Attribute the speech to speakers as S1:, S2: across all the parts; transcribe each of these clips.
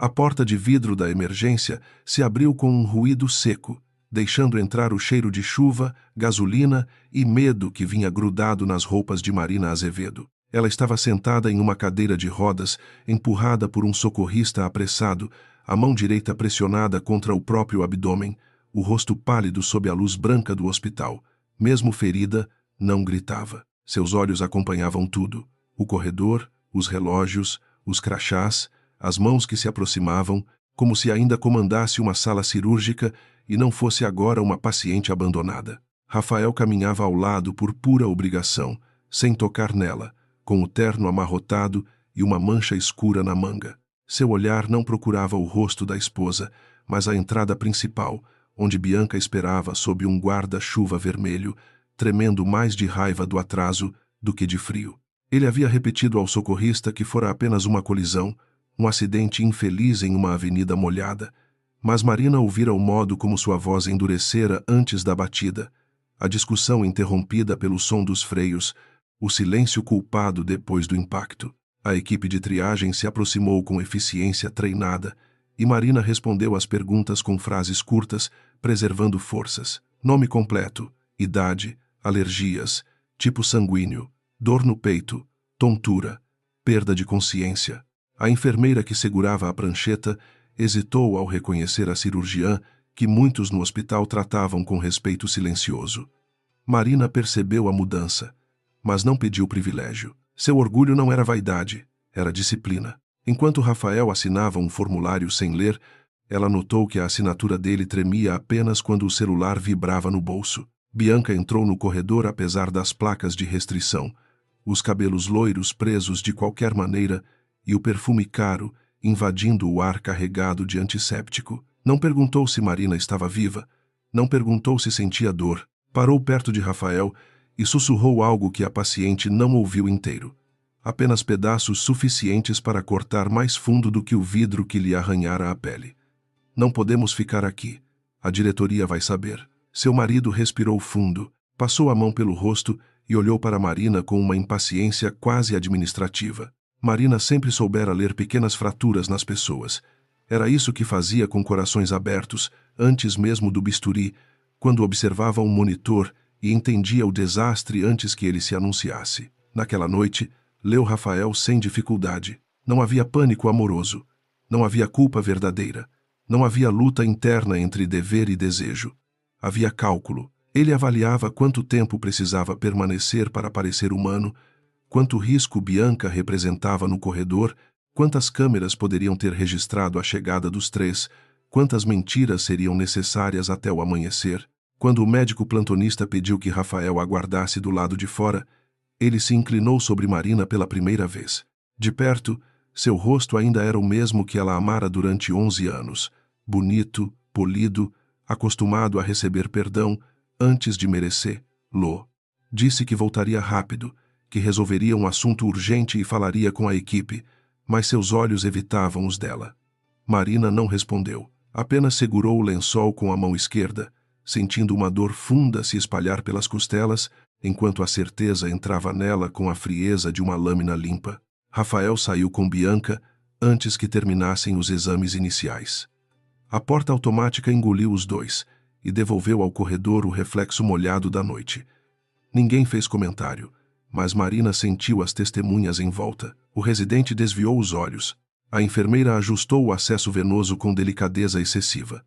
S1: A porta de vidro da emergência se abriu com um ruído seco, deixando entrar o cheiro de chuva, gasolina e medo que vinha grudado nas roupas de Marina Azevedo. Ela estava sentada em uma cadeira de rodas, empurrada por um socorrista apressado, a mão direita pressionada contra o próprio abdômen, o rosto pálido sob a luz branca do hospital. Mesmo ferida, não gritava. Seus olhos acompanhavam tudo: o corredor, os relógios, os crachás, as mãos que se aproximavam, como se ainda comandasse uma sala cirúrgica e não fosse agora uma paciente abandonada. Rafael caminhava ao lado por pura obrigação, sem tocar nela, com o terno amarrotado e uma mancha escura na manga. Seu olhar não procurava o rosto da esposa, mas a entrada principal, onde Bianca esperava sob um guarda-chuva vermelho, tremendo mais de raiva do atraso do que de frio. Ele havia repetido ao socorrista que fora apenas uma colisão, um acidente infeliz em uma avenida molhada, mas Marina ouvira o modo como sua voz endurecera antes da batida, a discussão interrompida pelo som dos freios, o silêncio culpado depois do impacto. A equipe de triagem se aproximou com eficiência treinada, e Marina respondeu às perguntas com frases curtas, preservando forças. Nome completo, idade, alergias, tipo sanguíneo, dor no peito, tontura, perda de consciência. A enfermeira que segurava a prancheta hesitou ao reconhecer a cirurgiã que muitos no hospital tratavam com respeito silencioso. Marina percebeu a mudança, mas não pediu privilégio. Seu orgulho não era vaidade, era disciplina. Enquanto Rafael assinava um formulário sem ler, ela notou que a assinatura dele tremia apenas quando o celular vibrava no bolso. Bianca entrou no corredor apesar das placas de restrição, os cabelos loiros presos de qualquer maneira e o perfume caro invadindo o ar carregado de antisséptico. Não perguntou se Marina estava viva, não perguntou se sentia dor. Parou perto de Rafael e sussurrou algo que a paciente não ouviu inteiro. Apenas pedaços suficientes para cortar mais fundo do que o vidro que lhe arranhara a pele. Não podemos ficar aqui. A diretoria vai saber. Seu marido respirou fundo, passou a mão pelo rosto e olhou para Marina com uma impaciência quase administrativa. Marina sempre soubera ler pequenas fraturas nas pessoas. Era isso que fazia com corações abertos, antes mesmo do bisturi, quando observava um monitor e entendia o desastre antes que ele se anunciasse. Naquela noite, leu Rafael sem dificuldade. Não havia pânico amoroso. Não havia culpa verdadeira. Não havia luta interna entre dever e desejo. Havia cálculo. Ele avaliava quanto tempo precisava permanecer para parecer humano, quanto risco Bianca representava no corredor, quantas câmeras poderiam ter registrado a chegada dos três, quantas mentiras seriam necessárias até o amanhecer. Quando o médico plantonista pediu que Rafael aguardasse do lado de fora, ele se inclinou sobre Marina pela primeira vez. De perto, seu rosto ainda era o mesmo que ela amara durante 11 anos. Bonito, polido, acostumado a receber perdão antes de merecer-lo. Disse que voltaria rápido, que resolveria um assunto urgente e falaria com a equipe, mas seus olhos evitavam os dela. Marina não respondeu, apenas segurou o lençol com a mão esquerda, sentindo uma dor funda se espalhar pelas costelas, enquanto a certeza entrava nela com a frieza de uma lâmina limpa. Rafael saiu com Bianca antes que terminassem os exames iniciais. A porta automática engoliu os dois e devolveu ao corredor o reflexo molhado da noite. Ninguém fez comentário, mas Marina sentiu as testemunhas em volta. O residente desviou os olhos. A enfermeira ajustou o acesso venoso com delicadeza excessiva.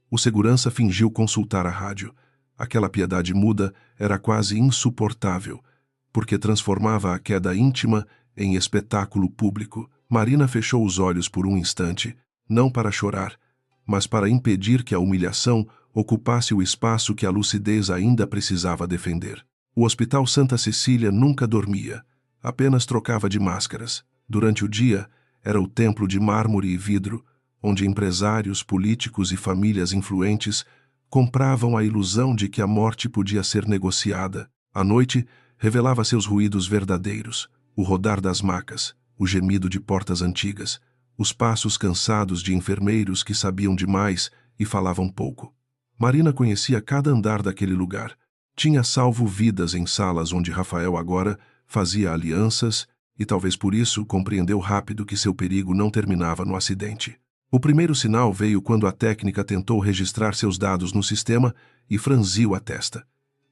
S1: O segurança fingiu consultar a rádio. Aquela piedade muda era quase insuportável, porque transformava a queda íntima em espetáculo público. Marina fechou os olhos por um instante, não para chorar, mas para impedir que a humilhação ocupasse o espaço que a lucidez ainda precisava defender. O Hospital Santa Cecília nunca dormia, apenas trocava de máscaras. Durante o dia, era o templo de mármore e vidro, onde empresários, políticos e famílias influentes compravam a ilusão de que a morte podia ser negociada. À noite, revelava seus ruídos verdadeiros, o rodar das macas, o gemido de portas antigas, os passos cansados de enfermeiros que sabiam demais e falavam pouco. Marina conhecia cada andar daquele lugar. Tinha salvo vidas em salas onde Rafael agora fazia alianças e talvez por isso compreendeu rápido que seu perigo não terminava no acidente. O primeiro sinal veio quando a técnica tentou registrar seus dados no sistema e franziu a testa.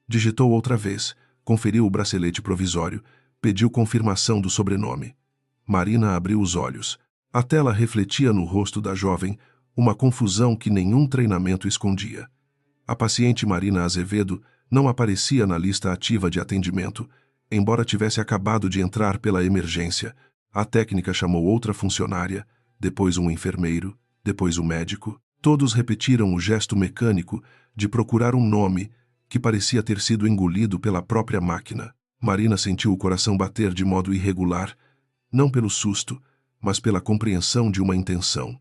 S1: Digitou outra vez, conferiu o bracelete provisório, pediu confirmação do sobrenome. Marina abriu os olhos. A tela refletia no rosto da jovem uma confusão que nenhum treinamento escondia. A paciente Marina Azevedo não aparecia na lista ativa de atendimento, embora tivesse acabado de entrar pela emergência. A técnica chamou outra funcionária, depois um enfermeiro, depois o médico. Todos repetiram o gesto mecânico de procurar um nome que parecia ter sido engolido pela própria máquina. Marina sentiu o coração bater de modo irregular, não pelo susto, mas pela compreensão de uma intenção.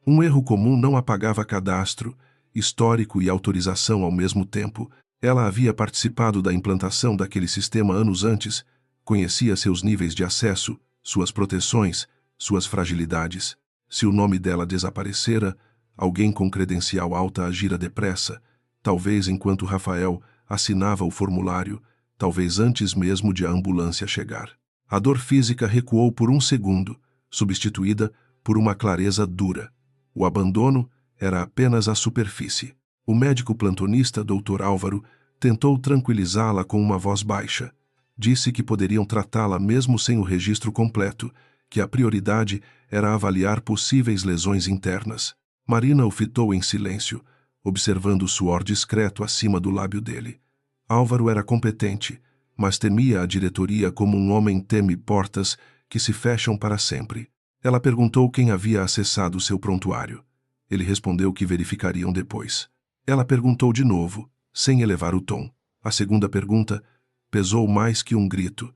S1: Um erro comum não apagava cadastro, histórico e autorização ao mesmo tempo. Ela havia participado da implantação daquele sistema anos antes, conhecia seus níveis de acesso, suas proteções, suas fragilidades. Se o nome dela desaparecera, alguém com credencial alta agira depressa, talvez enquanto Rafael assinava o formulário, talvez antes mesmo de a ambulância chegar. A dor física recuou por um segundo, substituída por uma clareza dura. O abandono era apenas a superfície. O médico plantonista, Dr. Álvaro, tentou tranquilizá-la com uma voz baixa. Disse que poderiam tratá-la mesmo sem o registro completo, que a prioridade era avaliar possíveis lesões internas. Marina o fitou em silêncio, observando o suor discreto acima do lábio dele. Álvaro era competente, mas temia a diretoria como um homem teme portas que se fecham para sempre. Ela perguntou quem havia acessado seu prontuário. Ele respondeu que verificariam depois. Ela perguntou de novo, sem elevar o tom. A segunda pergunta pesou mais que um grito,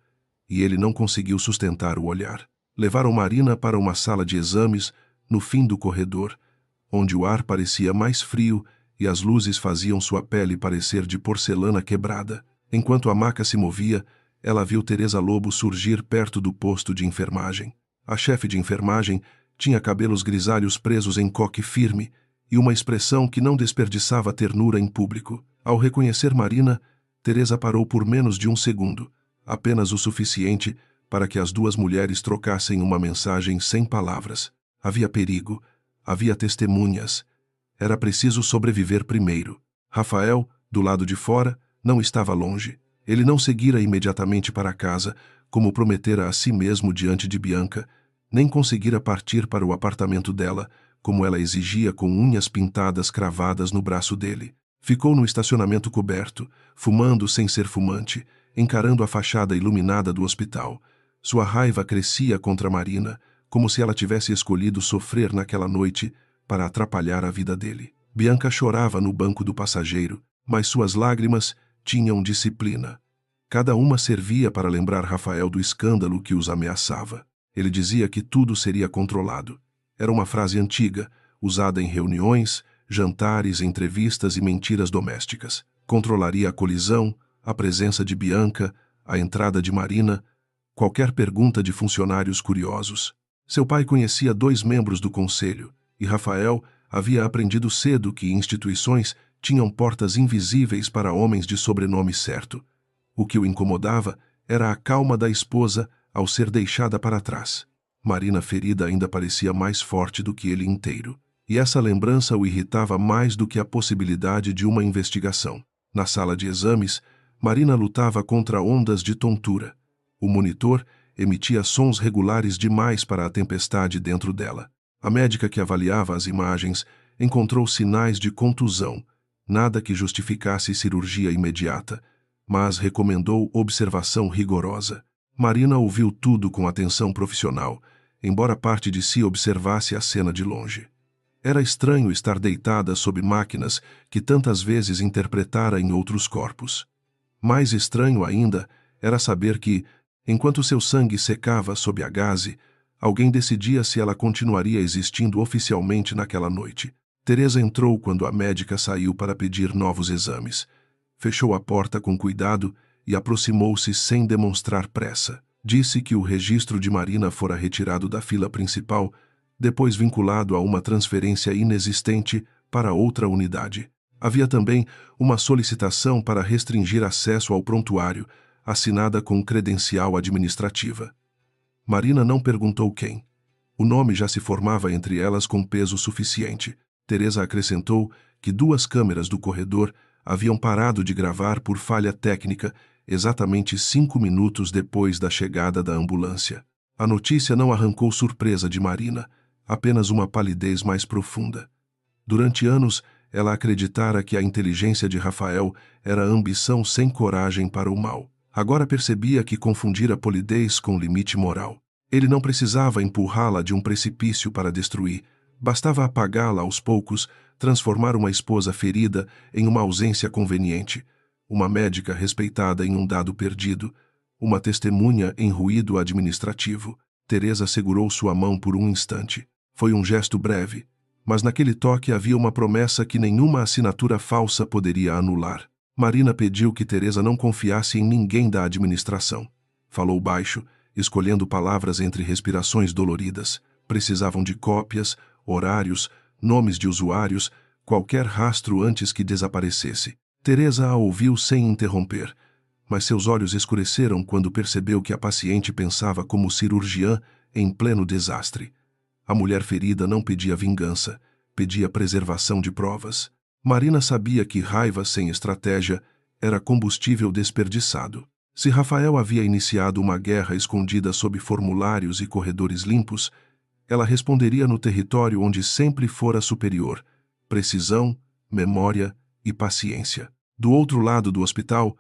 S1: e ele não conseguiu sustentar o olhar. Levaram Marina para uma sala de exames, no fim do corredor, onde o ar parecia mais frio e as luzes faziam sua pele parecer de porcelana quebrada. Enquanto a maca se movia, ela viu Teresa Lobo surgir perto do posto de enfermagem. A chefe de enfermagem tinha cabelos grisalhos presos em coque firme e uma expressão que não desperdiçava ternura em público. Ao reconhecer Marina, Teresa parou por menos de um segundo, apenas o suficiente para que as duas mulheres trocassem uma mensagem sem palavras. Havia perigo, havia testemunhas. Era preciso sobreviver primeiro. Rafael, do lado de fora, não estava longe. Ele não seguira imediatamente para casa, como prometera a si mesmo diante de Bianca, nem conseguira partir para o apartamento dela, como ela exigia com unhas pintadas cravadas no braço dele. Ficou no estacionamento coberto, fumando sem ser fumante, encarando a fachada iluminada do hospital. Sua raiva crescia contra Marina, como se ela tivesse escolhido sofrer naquela noite para atrapalhar a vida dele. Bianca chorava no banco do passageiro, mas suas lágrimas tinham disciplina. Cada uma servia para lembrar Rafael do escândalo que os ameaçava. Ele dizia que tudo seria controlado. Era uma frase antiga, usada em reuniões, jantares, entrevistas e mentiras domésticas. Controlaria a colisão, a presença de Bianca, a entrada de Marina, qualquer pergunta de funcionários curiosos. Seu pai conhecia 2 membros do conselho, e Rafael havia aprendido cedo que instituições tinham portas invisíveis para homens de sobrenome certo. O que o incomodava era a calma da esposa ao ser deixada para trás. Marina ferida ainda parecia mais forte do que ele inteiro, e essa lembrança o irritava mais do que a possibilidade de uma investigação. Na sala de exames, Marina lutava contra ondas de tontura. O monitor emitia sons regulares demais para a tempestade dentro dela. A médica que avaliava as imagens encontrou sinais de contusão, nada que justificasse cirurgia imediata, mas recomendou observação rigorosa. Marina ouviu tudo com atenção profissional, embora parte de si observasse a cena de longe. Era estranho estar deitada sob máquinas que tantas vezes interpretara em outros corpos. Mais estranho ainda era saber que, enquanto seu sangue secava sob a gaze, alguém decidia se ela continuaria existindo oficialmente naquela noite. Teresa entrou quando a médica saiu para pedir novos exames. Fechou a porta com cuidado e aproximou-se sem demonstrar pressa. Disse que o registro de Marina fora retirado da fila principal, depois vinculado a uma transferência inexistente para outra unidade. Havia também uma solicitação para restringir acesso ao prontuário, assinada com credencial administrativa. Marina não perguntou quem. O nome já se formava entre elas com peso suficiente. Teresa acrescentou que 2 câmeras do corredor haviam parado de gravar por falha técnica exatamente 5 minutos depois da chegada da ambulância. A notícia não arrancou surpresa de Marina, apenas uma palidez mais profunda. Durante anos, ela acreditara que a inteligência de Rafael era ambição sem coragem para o mal. Agora percebia que confundira polidez com limite moral. Ele não precisava empurrá-la de um precipício para destruir. Bastava apagá-la aos poucos, transformar uma esposa ferida em uma ausência conveniente, uma médica respeitada em um dado perdido, uma testemunha em ruído administrativo. Teresa segurou sua mão por um instante. Foi um gesto breve, mas naquele toque havia uma promessa que nenhuma assinatura falsa poderia anular. Marina pediu que Teresa não confiasse em ninguém da administração. Falou baixo, escolhendo palavras entre respirações doloridas. Precisavam de cópias, horários, nomes de usuários, qualquer rastro antes que desaparecesse. Teresa a ouviu sem interromper, mas seus olhos escureceram quando percebeu que a paciente pensava como cirurgiã em pleno desastre. A mulher ferida não pedia vingança, pedia preservação de provas. Marina sabia que raiva sem estratégia era combustível desperdiçado. Se Rafael havia iniciado uma guerra escondida sob formulários e corredores limpos, ela responderia no território onde sempre fora superior: precisão, memória e paciência. Do outro lado do hospital,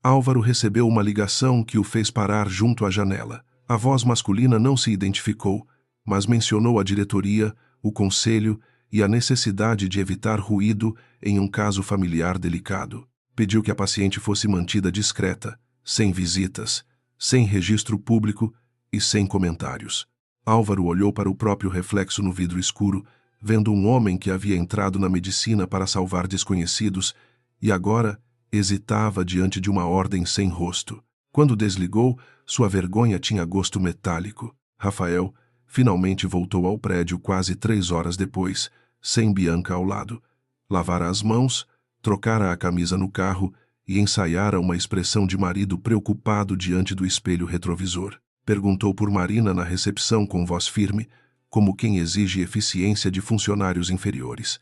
S1: Álvaro recebeu uma ligação que o fez parar junto à janela. A voz masculina não se identificou, mas mencionou a diretoria, o conselho e a necessidade de evitar ruído em um caso familiar delicado. Pediu que a paciente fosse mantida discreta, sem visitas, sem registro público e sem comentários. Álvaro olhou para o próprio reflexo no vidro escuro, vendo um homem que havia entrado na medicina para salvar desconhecidos e agora hesitava diante de uma ordem sem rosto. Quando desligou, sua vergonha tinha gosto metálico. Rafael finalmente voltou ao prédio quase 3 horas depois, sem Bianca ao lado. Lavara as mãos, trocara a camisa no carro e ensaiara uma expressão de marido preocupado diante do espelho retrovisor. Perguntou por Marina na recepção com voz firme, como quem exige eficiência de funcionários inferiores.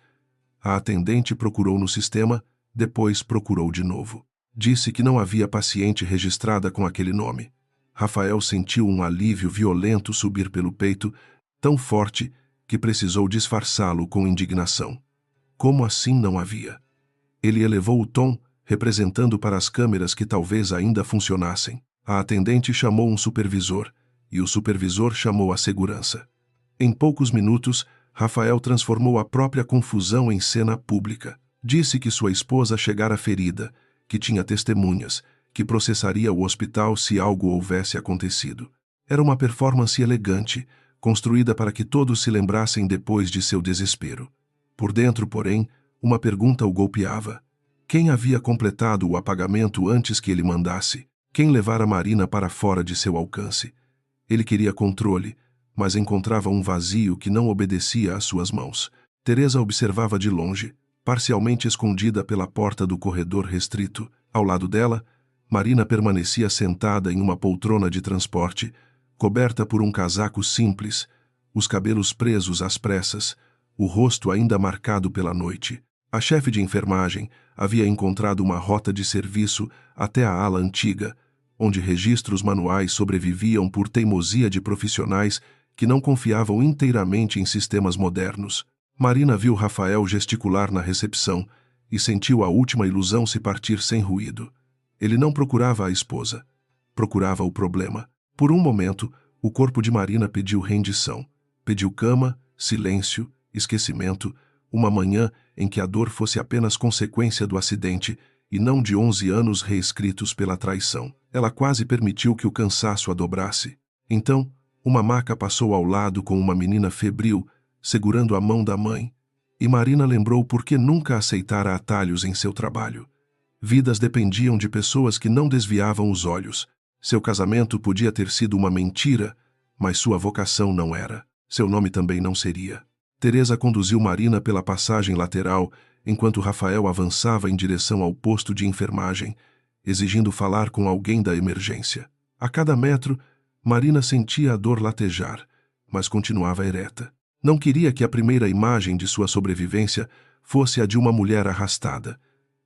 S1: A atendente procurou no sistema, depois procurou de novo. Disse que não havia paciente registrada com aquele nome. Rafael sentiu um alívio violento subir pelo peito, tão forte que precisou disfarçá-lo com indignação. Como assim não havia? Ele elevou o tom, representando para as câmeras que talvez ainda funcionassem. A atendente chamou um supervisor, e o supervisor chamou a segurança. Em poucos minutos, Rafael transformou a própria confusão em cena pública. Disse que sua esposa chegara ferida, que tinha testemunhas, que processaria o hospital se algo houvesse acontecido. Era uma performance elegante, construída para que todos se lembrassem depois de seu desespero. Por dentro, porém, uma pergunta o golpeava. Quem havia completado o apagamento antes que ele mandasse? Quem levara Marina para fora de seu alcance? Ele queria controle, mas encontrava um vazio que não obedecia às suas mãos. Teresa observava de longe, parcialmente escondida pela porta do corredor restrito. Ao lado dela, Marina permanecia sentada em uma poltrona de transporte, coberta por um casaco simples, os cabelos presos às pressas, o rosto ainda marcado pela noite. A chefe de enfermagem havia encontrado uma rota de serviço até a ala antiga, onde registros manuais sobreviviam por teimosia de profissionais que não confiavam inteiramente em sistemas modernos. Marina viu Rafael gesticular na recepção e sentiu a última ilusão se partir sem ruído. Ele não procurava a esposa. Procurava o problema. Por um momento, o corpo de Marina pediu rendição. Pediu cama, silêncio, esquecimento, uma manhã em que a dor fosse apenas consequência do acidente e não de 11 anos reescritos pela traição. Ela quase permitiu que o cansaço a dobrasse. Então, uma maca passou ao lado com uma menina febril, segurando a mão da mãe, e Marina lembrou por que nunca aceitara atalhos em seu trabalho. Vidas dependiam de pessoas que não desviavam os olhos. Seu casamento podia ter sido uma mentira, mas sua vocação não era. Seu nome também não seria. Teresa conduziu Marina pela passagem lateral, enquanto Rafael avançava em direção ao posto de enfermagem, exigindo falar com alguém da emergência. A cada metro, Marina sentia a dor latejar, mas continuava ereta. Não queria que a primeira imagem de sua sobrevivência fosse a de uma mulher arrastada.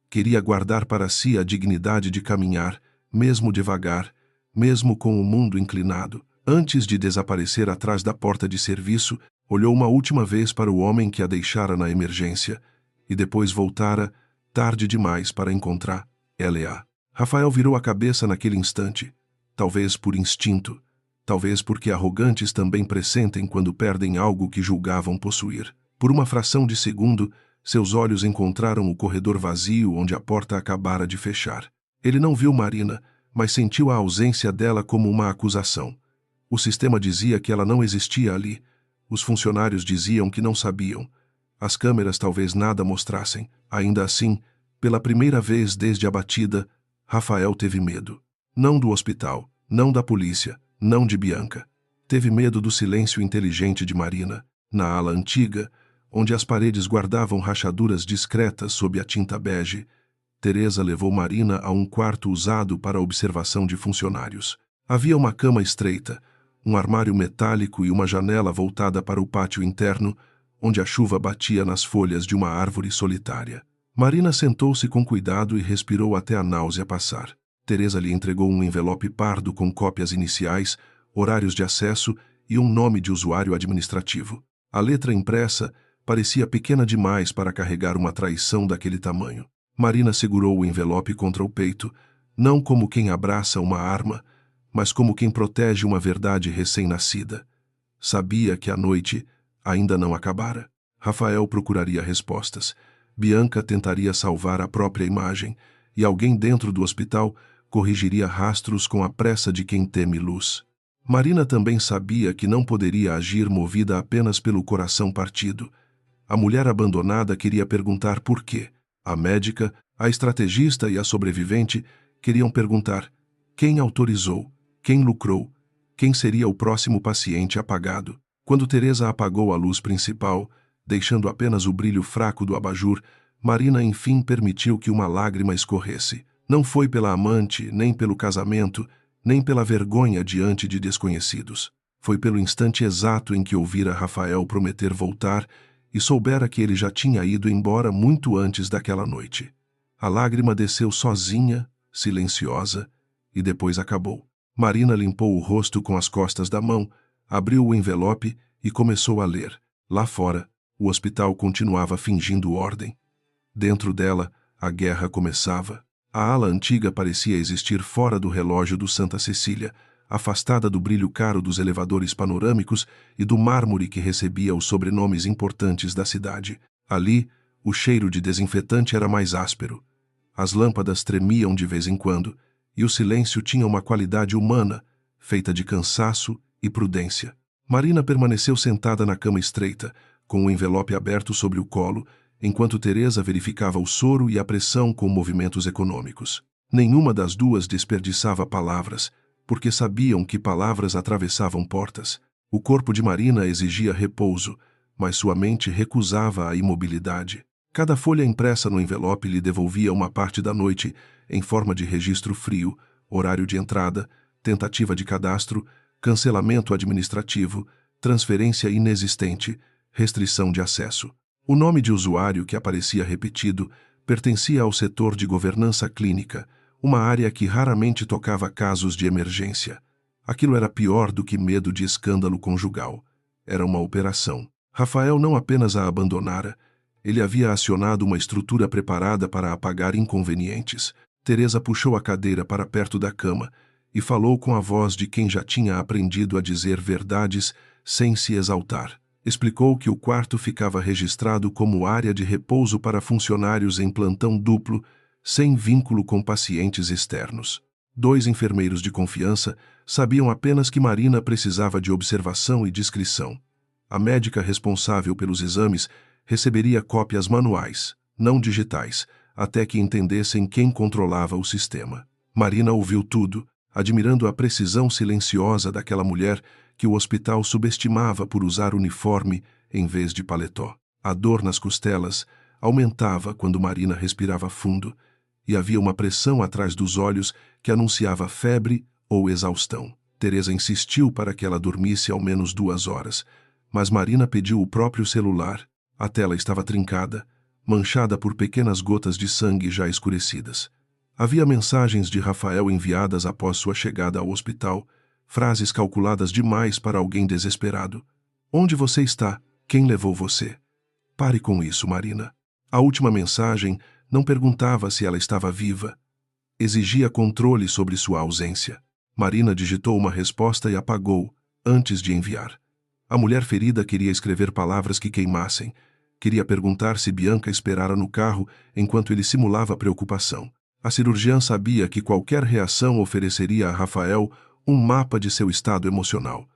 S1: Queria guardar para si a dignidade de caminhar, mesmo devagar, mesmo com o mundo inclinado. Antes de desaparecer atrás da porta de serviço, olhou uma última vez para o homem que a deixara na emergência, e depois voltara, tarde demais para encontrar L.A. Rafael virou a cabeça naquele instante, talvez por instinto, talvez porque arrogantes também pressentem quando perdem algo que julgavam possuir. Por uma fração de segundo, seus olhos encontraram o corredor vazio onde a porta acabara de fechar. Ele não viu Marina, mas sentiu a ausência dela como uma acusação. O sistema dizia que ela não existia ali. Os funcionários diziam que não sabiam. As câmeras talvez nada mostrassem. Ainda assim, pela primeira vez desde a batida, Rafael teve medo. Não do hospital, não da polícia, não de Bianca. Teve medo do silêncio inteligente de Marina, na ala antiga, onde as paredes guardavam rachaduras discretas sob a tinta bege. Teresa levou Marina a um quarto usado para observação de funcionários. Havia uma cama estreita, um armário metálico e uma janela voltada para o pátio interno, onde a chuva batia nas folhas de uma árvore solitária. Marina sentou-se com cuidado e respirou até a náusea passar. Teresa lhe entregou um envelope pardo com cópias iniciais, horários de acesso e um nome de usuário administrativo. A letra impressa parecia pequena demais para carregar uma traição daquele tamanho. Marina segurou o envelope contra o peito, não como quem abraça uma arma, mas como quem protege uma verdade recém-nascida. Sabia que a noite ainda não acabara. Rafael procuraria respostas. Bianca tentaria salvar a própria imagem, e alguém dentro do hospital corrigiria rastros com a pressa de quem teme luz. Marina também sabia que não poderia agir movida apenas pelo coração partido. A mulher abandonada queria perguntar por quê. A médica, a estrategista e a sobrevivente queriam perguntar quem autorizou, quem lucrou, quem seria o próximo paciente apagado. Quando Teresa apagou a luz principal, deixando apenas o brilho fraco do abajur, Marina enfim permitiu que uma lágrima escorresse. Não foi pela amante, nem pelo casamento, nem pela vergonha diante de desconhecidos. Foi pelo instante exato em que ouvira Rafael prometer voltar e soubera que ele já tinha ido embora muito antes daquela noite. A lágrima desceu sozinha, silenciosa, e depois acabou. Marina limpou o rosto com as costas da mão, abriu o envelope e começou a ler. Lá fora, o hospital continuava fingindo ordem. Dentro dela, a guerra começava. A ala antiga parecia existir fora do relógio do Santa Cecília, afastada do brilho caro dos elevadores panorâmicos e do mármore que recebia os sobrenomes importantes da cidade. Ali, o cheiro de desinfetante era mais áspero. As lâmpadas tremiam de vez em quando, e o silêncio tinha uma qualidade humana, feita de cansaço e prudência. Marina permaneceu sentada na cama estreita, com o envelope aberto sobre o colo, enquanto Teresa verificava o soro e a pressão com movimentos econômicos. Nenhuma das duas desperdiçava palavras, porque sabiam que palavras atravessavam portas. O corpo de Marina exigia repouso, mas sua mente recusava a imobilidade. Cada folha impressa no envelope lhe devolvia uma parte da noite, em forma de registro frio, horário de entrada, tentativa de cadastro, cancelamento administrativo, transferência inexistente, restrição de acesso. O nome de usuário que aparecia repetido pertencia ao setor de governança clínica, uma área que raramente tocava casos de emergência. Aquilo era pior do que medo de escândalo conjugal. Era uma operação. Rafael não apenas a abandonara, ele havia acionado uma estrutura preparada para apagar inconvenientes. Teresa puxou a cadeira para perto da cama e falou com a voz de quem já tinha aprendido a dizer verdades sem se exaltar. Explicou que o quarto ficava registrado como área de repouso para funcionários em plantão duplo, sem vínculo com pacientes externos. 2 enfermeiros de confiança sabiam apenas que Marina precisava de observação e discrição. A médica responsável pelos exames receberia cópias manuais, não digitais, até que entendessem quem controlava o sistema. Marina ouviu tudo, admirando a precisão silenciosa daquela mulher que o hospital subestimava por usar uniforme em vez de paletó. A dor nas costelas aumentava quando Marina respirava fundo, e havia uma pressão atrás dos olhos que anunciava febre ou exaustão. Teresa insistiu para que ela dormisse ao menos 2 horas, mas Marina pediu o próprio celular. A tela estava trincada, manchada por pequenas gotas de sangue já escurecidas. Havia mensagens de Rafael enviadas após sua chegada ao hospital, frases calculadas demais para alguém desesperado. Onde você está? Quem levou você? Pare com isso, Marina. A última mensagem não perguntava se ela estava viva. Exigia controle sobre sua ausência. Marina digitou uma resposta e apagou, antes de enviar. A mulher ferida queria escrever palavras que queimassem. Queria perguntar se Bianca esperara no carro enquanto ele simulava preocupação. A cirurgiã sabia que qualquer reação ofereceria a Rafael um mapa de seu estado emocional.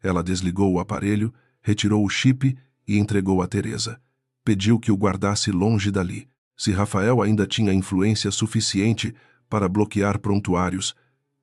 S1: Ela desligou o aparelho, retirou o chip e entregou a Teresa. Pediu que o guardasse longe dali. Se Rafael ainda tinha influência suficiente para bloquear prontuários,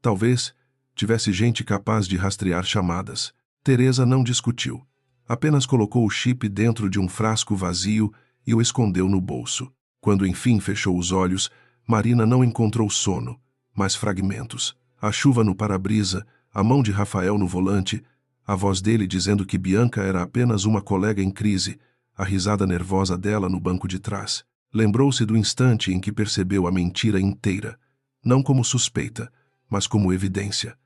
S1: talvez tivesse gente capaz de rastrear chamadas. Teresa não discutiu. Apenas colocou o chip dentro de um frasco vazio e o escondeu no bolso. Quando enfim fechou os olhos, Marina não encontrou sono, mas fragmentos. A chuva no para-brisa, a mão de Rafael no volante, a voz dele dizendo que Bianca era apenas uma colega em crise, a risada nervosa dela no banco de trás. Lembrou-se do instante em que percebeu a mentira inteira, não como suspeita, mas como evidência.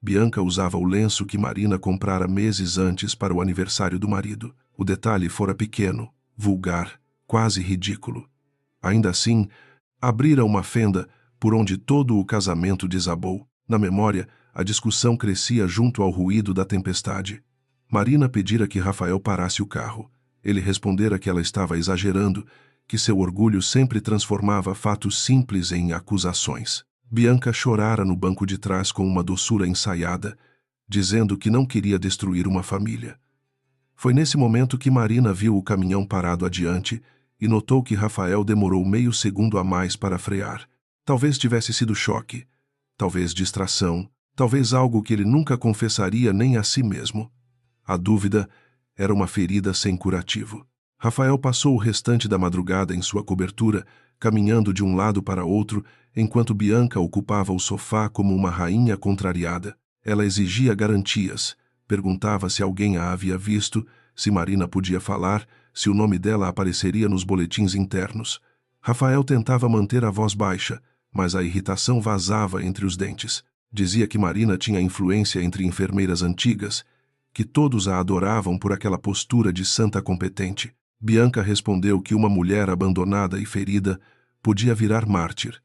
S1: Bianca usava o lenço que Marina comprara meses antes para o aniversário do marido. O detalhe fora pequeno, vulgar, quase ridículo. Ainda assim, abrira uma fenda por onde todo o casamento desabou. Na memória, a discussão crescia junto ao ruído da tempestade. Marina pedira que Rafael parasse o carro. Ele respondera que ela estava exagerando, que seu orgulho sempre transformava fatos simples em acusações. Bianca chorara no banco de trás com uma doçura ensaiada, dizendo que não queria destruir uma família. Foi nesse momento que Marina viu o caminhão parado adiante e notou que Rafael demorou meio segundo a mais para frear. Talvez tivesse sido choque, talvez distração, talvez algo que ele nunca confessaria nem a si mesmo. A dúvida era uma ferida sem curativo. Rafael passou o restante da madrugada em sua cobertura, caminhando de um lado para outro, enquanto Bianca ocupava o sofá como uma rainha contrariada. Ela exigia garantias, perguntava se alguém a havia visto, se Marina podia falar, se o nome dela apareceria nos boletins internos. Rafael tentava manter a voz baixa, mas a irritação vazava entre os dentes. Dizia que Marina tinha influência entre enfermeiras antigas, que todos a adoravam por aquela postura de santa competente. Bianca respondeu que uma mulher abandonada e ferida podia virar mártir.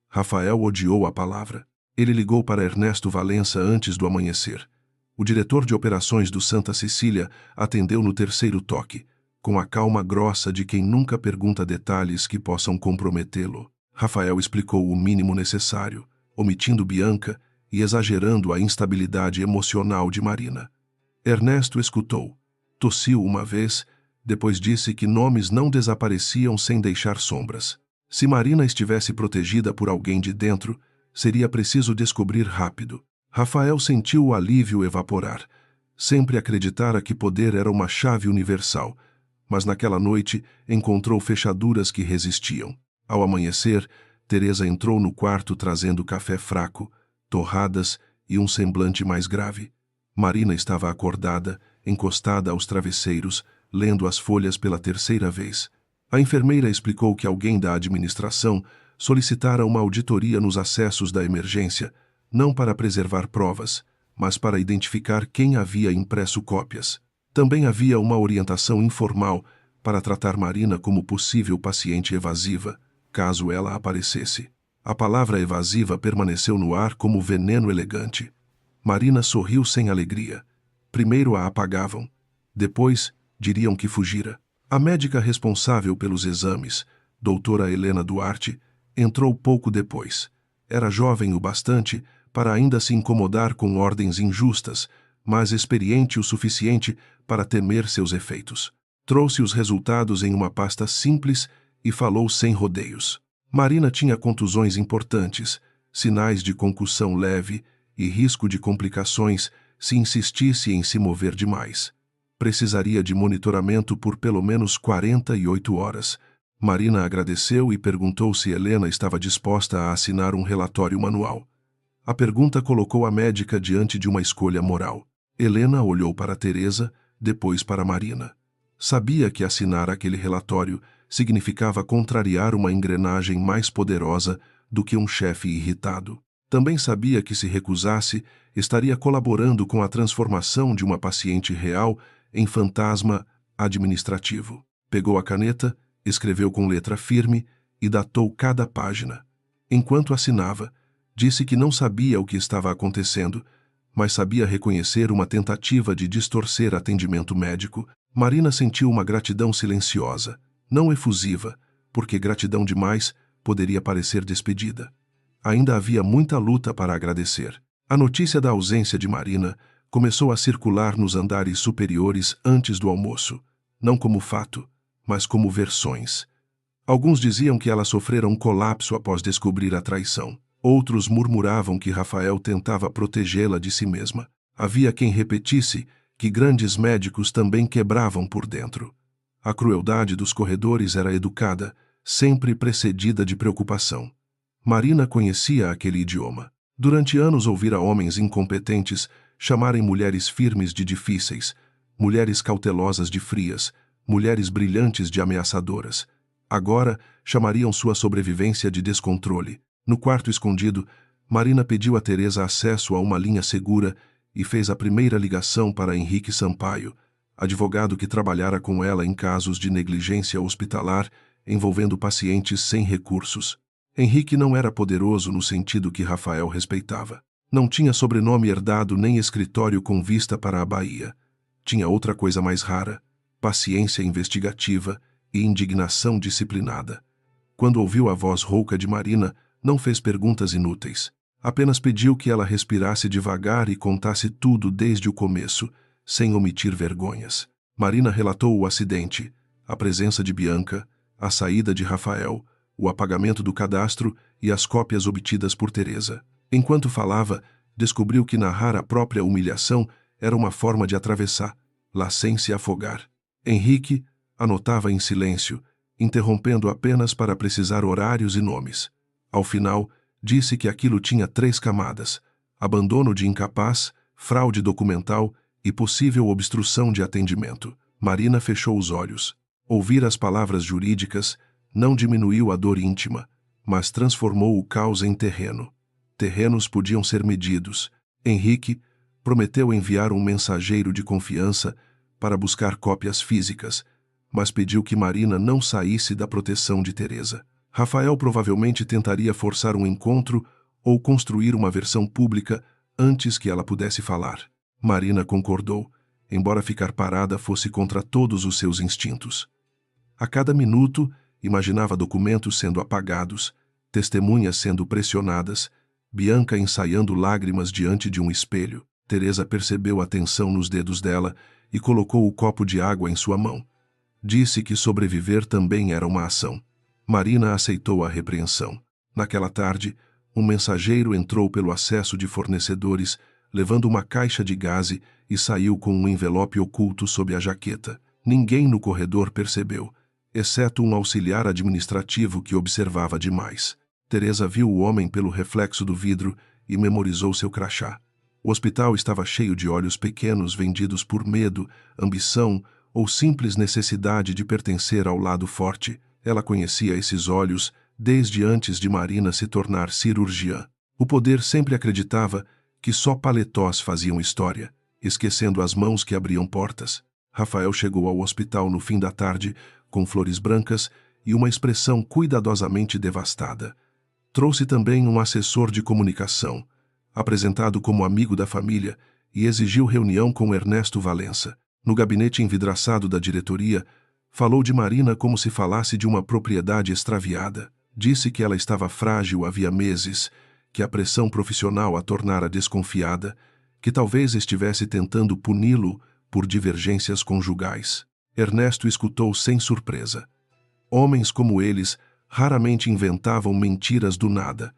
S1: Rafael odiou a palavra. Ele ligou para Ernesto Valença antes do amanhecer. O diretor de operações do Santa Cecília atendeu no terceiro toque, com a calma grossa de quem nunca pergunta detalhes que possam comprometê-lo. Rafael explicou o mínimo necessário, omitindo Bianca e exagerando a instabilidade emocional de Marina. Ernesto escutou, tossiu uma vez, depois disse que nomes não desapareciam sem deixar sombras. Se Marina estivesse protegida por alguém de dentro, seria preciso descobrir rápido. Rafael sentiu o alívio evaporar. Sempre acreditara que poder era uma chave universal, mas naquela noite encontrou fechaduras que resistiam. Ao amanhecer, Teresa entrou no quarto trazendo café fraco, torradas e um semblante mais grave. Marina estava acordada, encostada aos travesseiros, lendo as folhas pela terceira vez. A enfermeira explicou que alguém da administração solicitara uma auditoria nos acessos da emergência, não para preservar provas, mas para identificar quem havia impresso cópias. Também havia uma orientação informal para tratar Marina como possível paciente evasiva, caso ela aparecesse. A palavra evasiva permaneceu no ar como veneno elegante. Marina sorriu sem alegria. Primeiro a apagavam. Depois, diriam que fugira. A médica responsável pelos exames, doutora Helena Duarte, entrou pouco depois. Era jovem o bastante para ainda se incomodar com ordens injustas, mas experiente o suficiente para temer seus efeitos. Trouxe os resultados em uma pasta simples e falou sem rodeios. Marina tinha contusões importantes, sinais de concussão leve e risco de complicações se insistisse em se mover demais. Precisaria de monitoramento por pelo menos 48 horas. Marina agradeceu e perguntou se Helena estava disposta a assinar um relatório manual. A pergunta colocou a médica diante de uma escolha moral. Helena olhou para Teresa, depois para Marina. Sabia que assinar aquele relatório significava contrariar uma engrenagem mais poderosa do que um chefe irritado. Também sabia que se recusasse, estaria colaborando com a transformação de uma paciente real em fantasma administrativo. Pegou a caneta, escreveu com letra firme e datou cada página. Enquanto assinava, disse que não sabia o que estava acontecendo, mas sabia reconhecer uma tentativa de distorcer atendimento médico. Marina sentiu uma gratidão silenciosa, não efusiva, porque gratidão demais poderia parecer despedida. Ainda havia muita luta para agradecer. A notícia da ausência de Marina começou a circular nos andares superiores antes do almoço, não como fato, mas como versões. Alguns diziam que ela sofrera um colapso após descobrir a traição. Outros murmuravam que Rafael tentava protegê-la de si mesma. Havia quem repetisse que grandes médicos também quebravam por dentro. A crueldade dos corredores era educada, sempre precedida de preocupação. Marina conhecia aquele idioma. Durante anos ouvira homens incompetentes chamarem mulheres firmes de difíceis, mulheres cautelosas de frias, mulheres brilhantes de ameaçadoras. Agora chamariam sua sobrevivência de descontrole. No quarto escondido, Marina pediu a Teresa acesso a uma linha segura e fez a primeira ligação para Henrique Sampaio, advogado que trabalhara com ela em casos de negligência hospitalar envolvendo pacientes sem recursos. Henrique não era poderoso no sentido que Rafael respeitava. Não tinha sobrenome herdado nem escritório com vista para a Bahia. Tinha outra coisa mais rara: paciência investigativa e indignação disciplinada. Quando ouviu a voz rouca de Marina, não fez perguntas inúteis. Apenas pediu que ela respirasse devagar e contasse tudo desde o começo, sem omitir vergonhas. Marina relatou o acidente, a presença de Bianca, a saída de Rafael, o apagamento do cadastro e as cópias obtidas por Teresa. Enquanto falava, descobriu que narrar a própria humilhação era uma forma de atravessar, lá sem se afogar. Henrique anotava em silêncio, interrompendo apenas para precisar horários e nomes. Ao final, disse que aquilo tinha 3 camadas: abandono de incapaz, fraude documental e possível obstrução de atendimento. Marina fechou os olhos. Ouvir as palavras jurídicas não diminuiu a dor íntima, mas transformou o caos em terreno. Terrenos podiam ser medidos. Henrique prometeu enviar um mensageiro de confiança para buscar cópias físicas, mas pediu que Marina não saísse da proteção de Teresa. Rafael provavelmente tentaria forçar um encontro ou construir uma versão pública antes que ela pudesse falar. Marina concordou, embora ficar parada fosse contra todos os seus instintos. A cada minuto, imaginava documentos sendo apagados, testemunhas sendo pressionadas, Bianca ensaiando lágrimas diante de um espelho. Teresa percebeu a tensão nos dedos dela e colocou o copo de água em sua mão. Disse que sobreviver também era uma ação. Marina aceitou a repreensão. Naquela tarde, um mensageiro entrou pelo acesso de fornecedores, levando uma caixa de gaze e saiu com um envelope oculto sob a jaqueta. Ninguém no corredor percebeu, exceto um auxiliar administrativo que observava demais. Teresa viu o homem pelo reflexo do vidro e memorizou seu crachá. O hospital estava cheio de olhos pequenos vendidos por medo, ambição ou simples necessidade de pertencer ao lado forte. Ela conhecia esses olhos desde antes de Marina se tornar cirurgiã. O poder sempre acreditava que só paletós faziam história, esquecendo as mãos que abriam portas. Rafael chegou ao hospital no fim da tarde, com flores brancas e uma expressão cuidadosamente devastada. Trouxe também um assessor de comunicação, apresentado como amigo da família, e exigiu reunião com Ernesto Valença. No gabinete envidraçado da diretoria, falou de Marina como se falasse de uma propriedade extraviada. Disse que ela estava frágil havia meses, que a pressão profissional a tornara desconfiada, que talvez estivesse tentando puni-lo por divergências conjugais. Ernesto escutou sem surpresa. Homens como eles raramente inventavam mentiras do nada.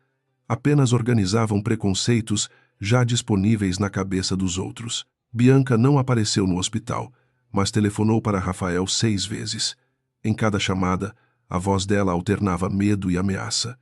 S1: Apenas organizavam preconceitos já disponíveis na cabeça dos outros. Bianca não apareceu no hospital, mas telefonou para Rafael 6 vezes. Em cada chamada, a voz dela alternava medo e ameaça.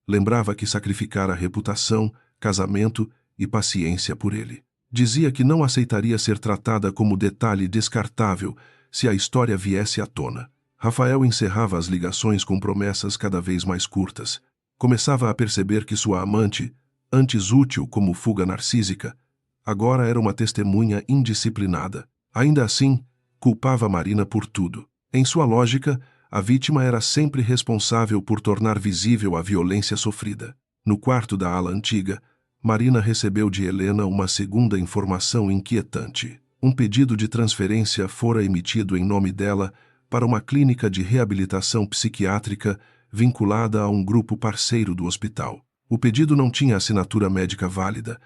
S1: Lembrava que sacrificara a reputação, casamento e paciência por ele. Dizia que não aceitaria ser tratada como detalhe descartável se a história viesse à tona. Rafael encerrava as ligações com promessas cada vez mais curtas. Começava a perceber que sua amante, antes útil como fuga narcísica, agora era uma testemunha indisciplinada. Ainda assim, culpava Marina por tudo. Em sua lógica, a vítima era sempre responsável por tornar visível a violência sofrida. No quarto da ala antiga, Marina recebeu de Helena uma segunda informação inquietante. Um pedido de transferência fora emitido em nome dela para uma clínica de reabilitação psiquiátrica vinculada a um grupo parceiro do hospital. O pedido não tinha assinatura médica válida,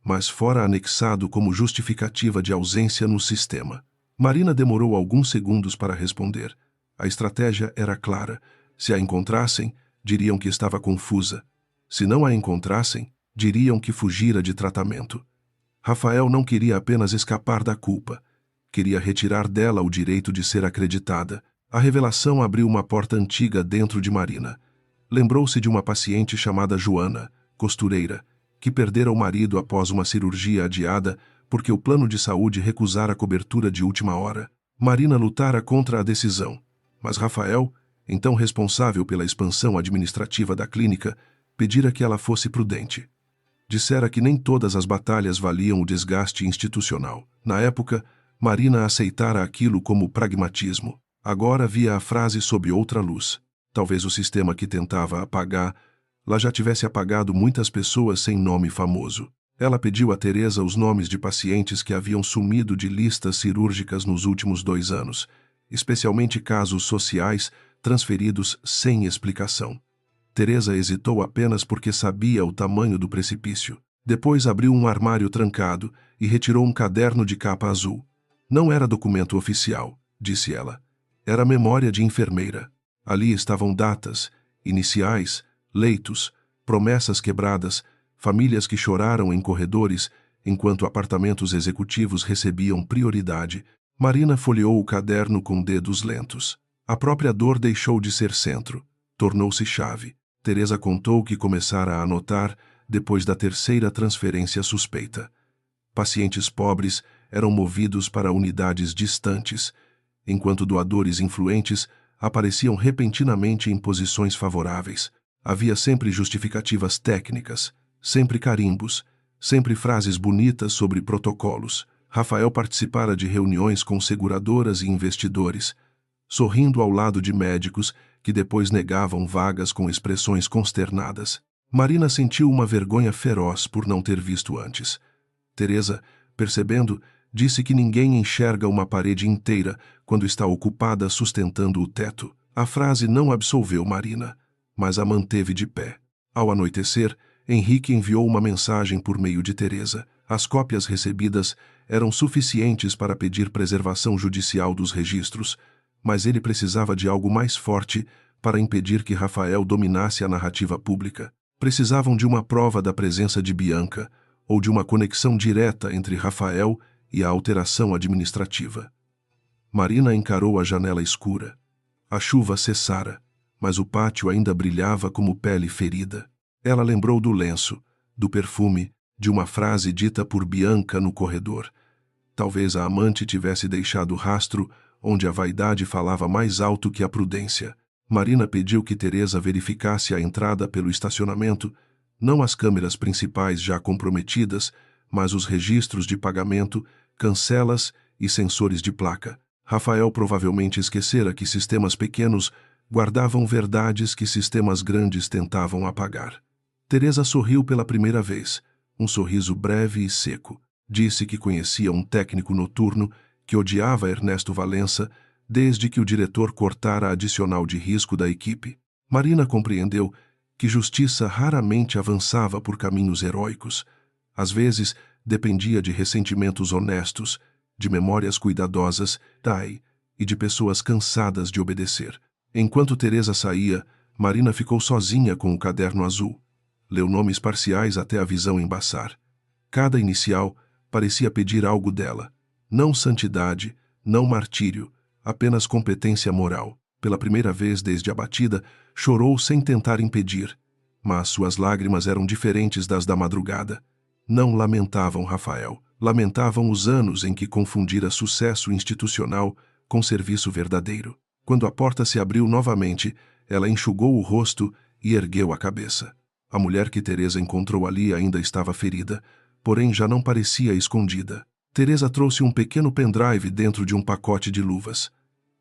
S1: mas fora anexado como justificativa de ausência no sistema. Marina demorou alguns segundos para responder. A estratégia era clara. Se a encontrassem, diriam que estava confusa. Se não a encontrassem, diriam que fugira de tratamento. Rafael não queria apenas escapar da culpa. Queria retirar dela o direito de ser acreditada. A revelação abriu uma porta antiga dentro de Marina. Lembrou-se de uma paciente chamada Joana, costureira, que perdera o marido após uma cirurgia adiada porque o plano de saúde recusara a cobertura de última hora. Marina lutara contra a decisão, mas Rafael, então responsável pela expansão administrativa da clínica, pedira que ela fosse prudente. Dissera que nem todas as batalhas valiam o desgaste institucional. Na época, Marina aceitara aquilo como pragmatismo. Agora via a frase sob outra luz. Talvez o sistema que tentava apagá-la já tivesse apagado muitas pessoas sem nome famoso. Ela pediu a Teresa os nomes de pacientes que haviam sumido de listas cirúrgicas nos últimos 2 anos, especialmente casos sociais transferidos sem explicação. Teresa hesitou apenas porque sabia o tamanho do precipício. Depois abriu um armário trancado e retirou um caderno de capa azul. Não era documento oficial, disse ela. Era memória de enfermeira. Ali estavam datas, iniciais, leitos, promessas quebradas, famílias que choraram em corredores, enquanto apartamentos executivos recebiam prioridade. Marina folheou o caderno com dedos lentos. A própria dor deixou de ser centro. Tornou-se chave. Teresa contou que começara a anotar depois da terceira transferência suspeita. Pacientes pobres eram movidos para unidades distantes, enquanto doadores influentes apareciam repentinamente em posições favoráveis. Havia sempre justificativas técnicas, sempre carimbos, sempre frases bonitas sobre protocolos. Rafael participara de reuniões com seguradoras e investidores, sorrindo ao lado de médicos que depois negavam vagas com expressões consternadas. Marina sentiu uma vergonha feroz por não ter visto antes. Teresa, percebendo, disse que ninguém enxerga uma parede inteira quando está ocupada sustentando o teto. A frase não absolveu Marina, mas a manteve de pé. Ao anoitecer, Henrique enviou uma mensagem por meio de Teresa. As cópias recebidas eram suficientes para pedir preservação judicial dos registros, mas ele precisava de algo mais forte para impedir que Rafael dominasse a narrativa pública. Precisavam de uma prova da presença de Bianca ou de uma conexão direta entre Rafael e a alteração administrativa. Marina encarou a janela escura. A chuva cessara, mas o pátio ainda brilhava como pele ferida. Ela lembrou do lenço, do perfume, de uma frase dita por Bianca no corredor. Talvez a amante tivesse deixado rastro onde a vaidade falava mais alto que a prudência. Marina pediu que Teresa verificasse a entrada pelo estacionamento, não as câmeras principais já comprometidas, mas os registros de pagamento, cancelas e sensores de placa. Rafael provavelmente esquecera que sistemas pequenos guardavam verdades que sistemas grandes tentavam apagar. Teresa sorriu pela primeira vez, um sorriso breve e seco. Disse que conhecia um técnico noturno que odiava Ernesto Valença desde que o diretor cortara a adicional de risco da equipe. Marina compreendeu que justiça raramente avançava por caminhos heróicos. Às vezes, dependia de ressentimentos honestos, de memórias cuidadosas, e de pessoas cansadas de obedecer. Enquanto Teresa saía, Marina ficou sozinha com o caderno azul. Leu nomes parciais até a visão embaçar. Cada inicial parecia pedir algo dela. Não santidade, não martírio, apenas competência moral. Pela primeira vez desde a batida, chorou sem tentar impedir. Mas suas lágrimas eram diferentes das da madrugada. Não lamentavam Rafael, lamentavam os anos em que confundira sucesso institucional com serviço verdadeiro. Quando a porta se abriu novamente, ela enxugou o rosto e ergueu a cabeça. A mulher que Teresa encontrou ali ainda estava ferida, porém já não parecia escondida. Teresa trouxe um pequeno pendrive dentro de um pacote de luvas.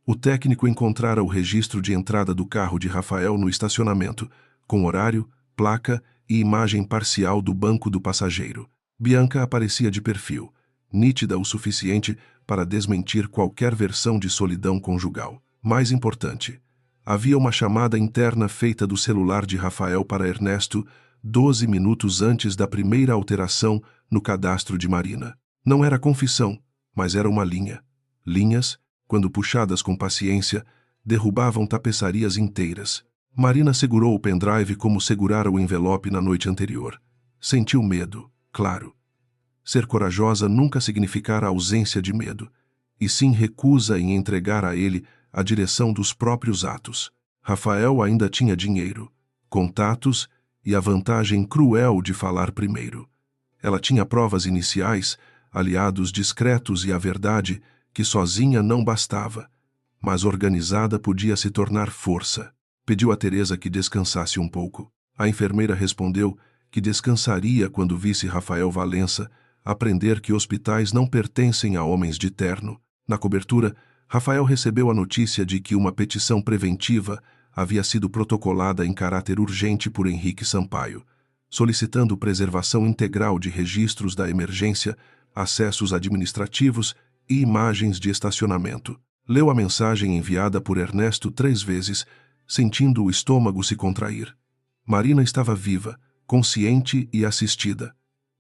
S1: O técnico encontrara o registro de entrada do carro de Rafael no estacionamento, com horário, placa e imagem parcial do banco do passageiro. Bianca aparecia de perfil, nítida o suficiente para desmentir qualquer versão de solidão conjugal. Mais importante, havia uma chamada interna feita do celular de Rafael para Ernesto 12 minutos antes da primeira alteração no cadastro de Marina. Não era confissão, mas era uma linha. Linhas, quando puxadas com paciência, derrubavam tapeçarias inteiras. Marina segurou o pendrive como segurara o envelope na noite anterior. Sentiu medo, claro. Ser corajosa nunca significara ausência de medo, e sim recusa em entregar a ele a direção dos próprios atos. Rafael ainda tinha dinheiro, contatos e a vantagem cruel de falar primeiro. Ela tinha provas iniciais, aliados discretos e a verdade que sozinha não bastava, mas organizada podia se tornar força. Pediu a Teresa que descansasse um pouco. A enfermeira respondeu que descansaria quando visse Rafael Valença aprender que hospitais não pertencem a homens de terno. Na cobertura, Rafael recebeu a notícia de que uma petição preventiva havia sido protocolada em caráter urgente por Henrique Sampaio, solicitando preservação integral de registros da emergência, acessos administrativos e imagens de estacionamento. Leu a mensagem enviada por Ernesto 3 vezes, sentindo o estômago se contrair. Marina estava viva, consciente e assistida.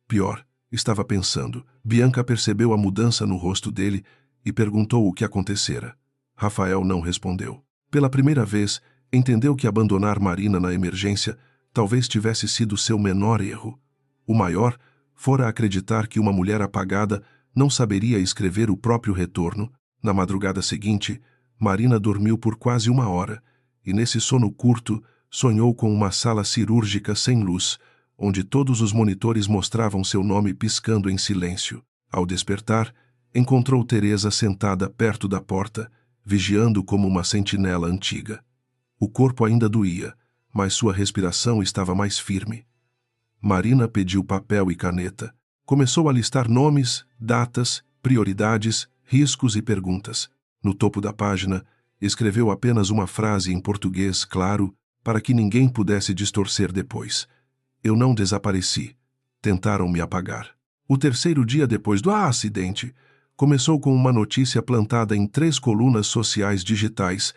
S1: Pior, estava pensando. Bianca percebeu a mudança no rosto dele e perguntou o que acontecera. Rafael não respondeu. Pela primeira vez, entendeu que abandonar Marina na emergência talvez tivesse sido seu menor erro. O maior fora acreditar que uma mulher apagada não saberia escrever o próprio retorno. Na madrugada seguinte, Marina dormiu por quase 1 hora, e nesse sono curto sonhou com uma sala cirúrgica sem luz, onde todos os monitores mostravam seu nome piscando em silêncio. Ao despertar, encontrou Teresa sentada perto da porta, vigiando como uma sentinela antiga. O corpo ainda doía, mas sua respiração estava mais firme. Marina pediu papel e caneta. Começou a listar nomes, datas, prioridades, riscos e perguntas. No topo da página, escreveu apenas uma frase em português claro para que ninguém pudesse distorcer depois. Eu não desapareci. Tentaram me apagar. O terceiro dia depois do acidente começou com uma notícia plantada em 3 colunas sociais digitais,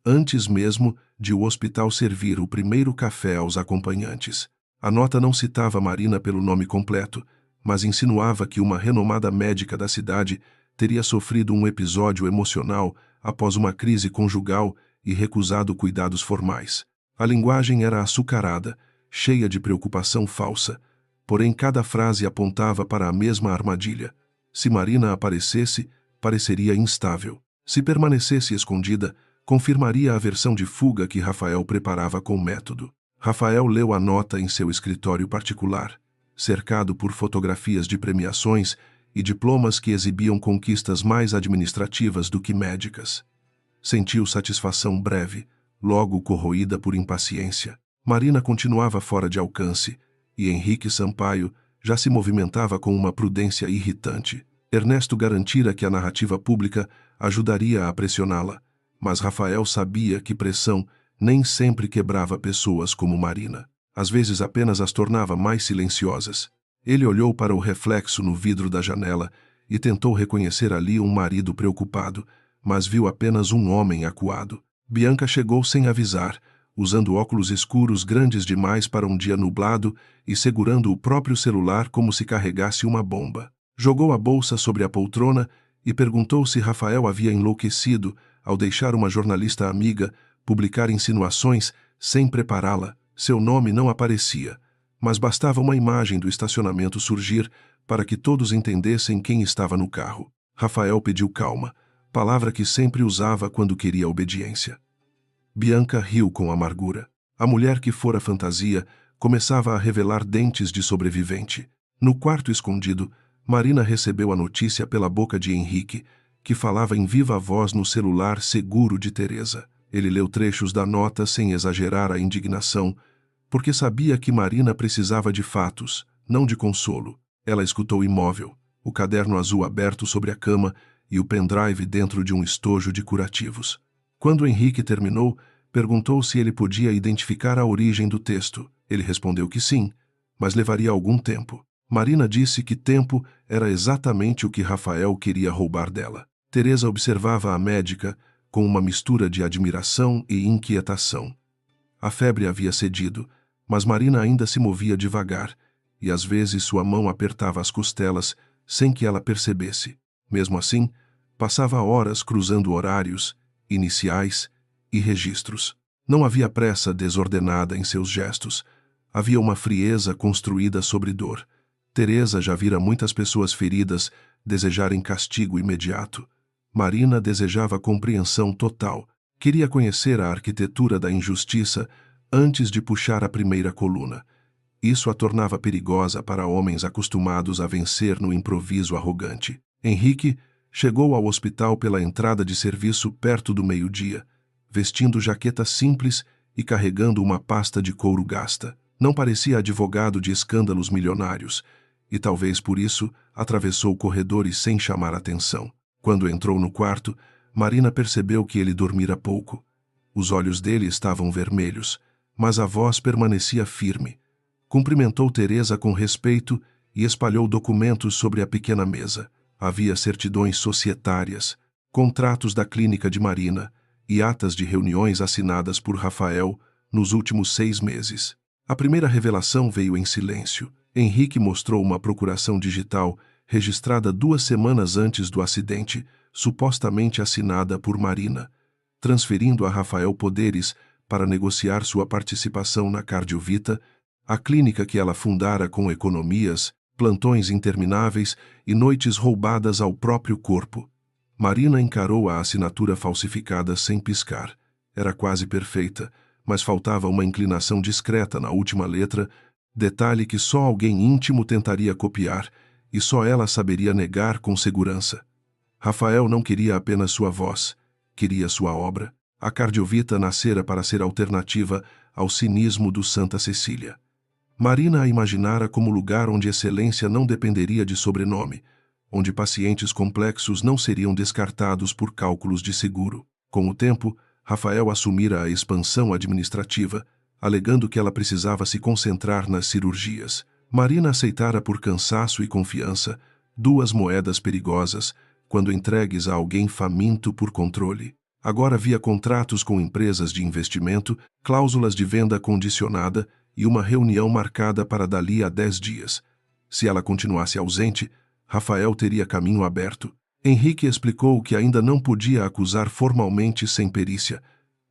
S1: antes mesmo de o hospital servir o primeiro café aos acompanhantes. A nota não citava Marina pelo nome completo, mas insinuava que uma renomada médica da cidade teria sofrido um episódio emocional após uma crise conjugal e recusado cuidados formais. A linguagem era açucarada, cheia de preocupação falsa, porém cada frase apontava para a mesma armadilha. Se Marina aparecesse, pareceria instável. Se permanecesse escondida, confirmaria a versão de fuga que Rafael preparava com método. Rafael leu a nota em seu escritório particular, cercado por fotografias de premiações e diplomas que exibiam conquistas mais administrativas do que médicas. Sentiu satisfação breve, logo corroída por impaciência. Marina continuava fora de alcance, e Henrique Sampaio já se movimentava com uma prudência irritante. Ernesto garantira que a narrativa pública ajudaria a pressioná-la, mas Rafael sabia que pressão nem sempre quebrava pessoas como Marina. Às vezes apenas as tornava mais silenciosas. Ele olhou para o reflexo no vidro da janela e tentou reconhecer ali um marido preocupado, mas viu apenas um homem acuado. Bianca chegou sem avisar, usando óculos escuros grandes demais para um dia nublado e segurando o próprio celular como se carregasse uma bomba. Jogou a bolsa sobre a poltrona e perguntou se Rafael havia enlouquecido ao deixar uma jornalista amiga publicar insinuações sem prepará-la. Seu nome não aparecia, mas bastava uma imagem do estacionamento surgir para que todos entendessem quem estava no carro. Rafael pediu calma, palavra que sempre usava quando queria obediência. Bianca riu com amargura. A mulher que fora fantasia começava a revelar dentes de sobrevivente. No quarto escondido, Marina recebeu a notícia pela boca de Henrique, que falava em viva voz no celular seguro de Teresa. Ele leu trechos da nota sem exagerar a indignação, porque sabia que Marina precisava de fatos, não de consolo. Ela escutou imóvel, o caderno azul aberto sobre a cama e o pendrive dentro de um estojo de curativos. Quando Henrique terminou, perguntou se ele podia identificar a origem do texto. Ele respondeu que sim, mas levaria algum tempo. Marina disse que tempo era exatamente o que Rafael queria roubar dela. Teresa observava a médica com uma mistura de admiração e inquietação. A febre havia cedido, mas Marina ainda se movia devagar, e às vezes sua mão apertava as costelas sem que ela percebesse. Mesmo assim, passava horas cruzando horários, iniciais e registros. Não havia pressa desordenada em seus gestos. Havia uma frieza construída sobre dor. Teresa já vira muitas pessoas feridas desejarem castigo imediato. Marina desejava compreensão total. Queria conhecer a arquitetura da injustiça antes de puxar a primeira coluna. Isso a tornava perigosa para homens acostumados a vencer no improviso arrogante. Henrique chegou ao hospital pela entrada de serviço perto do meio-dia, vestindo jaqueta simples e carregando uma pasta de couro gasta. Não parecia advogado de escândalos milionários, e talvez por isso atravessou corredores sem chamar atenção. Quando entrou no quarto, Marina percebeu que ele dormira pouco. Os olhos dele estavam vermelhos, mas a voz permanecia firme. Cumprimentou Teresa com respeito e espalhou documentos sobre a pequena mesa. Havia certidões societárias, contratos da clínica de Marina e atas de reuniões assinadas por Rafael nos últimos 6 meses. A primeira revelação veio em silêncio. Henrique mostrou uma procuração digital registrada 2 semanas antes do acidente, supostamente assinada por Marina, transferindo a Rafael poderes para negociar sua participação na Cardiovita, a clínica que ela fundara com economias, plantões intermináveis e noites roubadas ao próprio corpo. Marina encarou a assinatura falsificada sem piscar. Era quase perfeita, mas faltava uma inclinação discreta na última letra, detalhe que só alguém íntimo tentaria copiar e só ela saberia negar com segurança. Rafael não queria apenas sua voz, queria sua obra. A Cardiovita nascera para ser alternativa ao cinismo do Santa Cecília. Marina a imaginara como lugar onde excelência não dependeria de sobrenome, onde pacientes complexos não seriam descartados por cálculos de seguro. Com o tempo, Rafael assumira a expansão administrativa, alegando que ela precisava se concentrar nas cirurgias. Marina aceitara por cansaço e confiança, 2 moedas perigosas, quando entregues a alguém faminto por controle. Agora havia contratos com empresas de investimento, cláusulas de venda condicionada e uma reunião marcada para dali a 10 dias. Se ela continuasse ausente, Rafael teria caminho aberto. Henrique explicou que ainda não podia acusar formalmente sem perícia,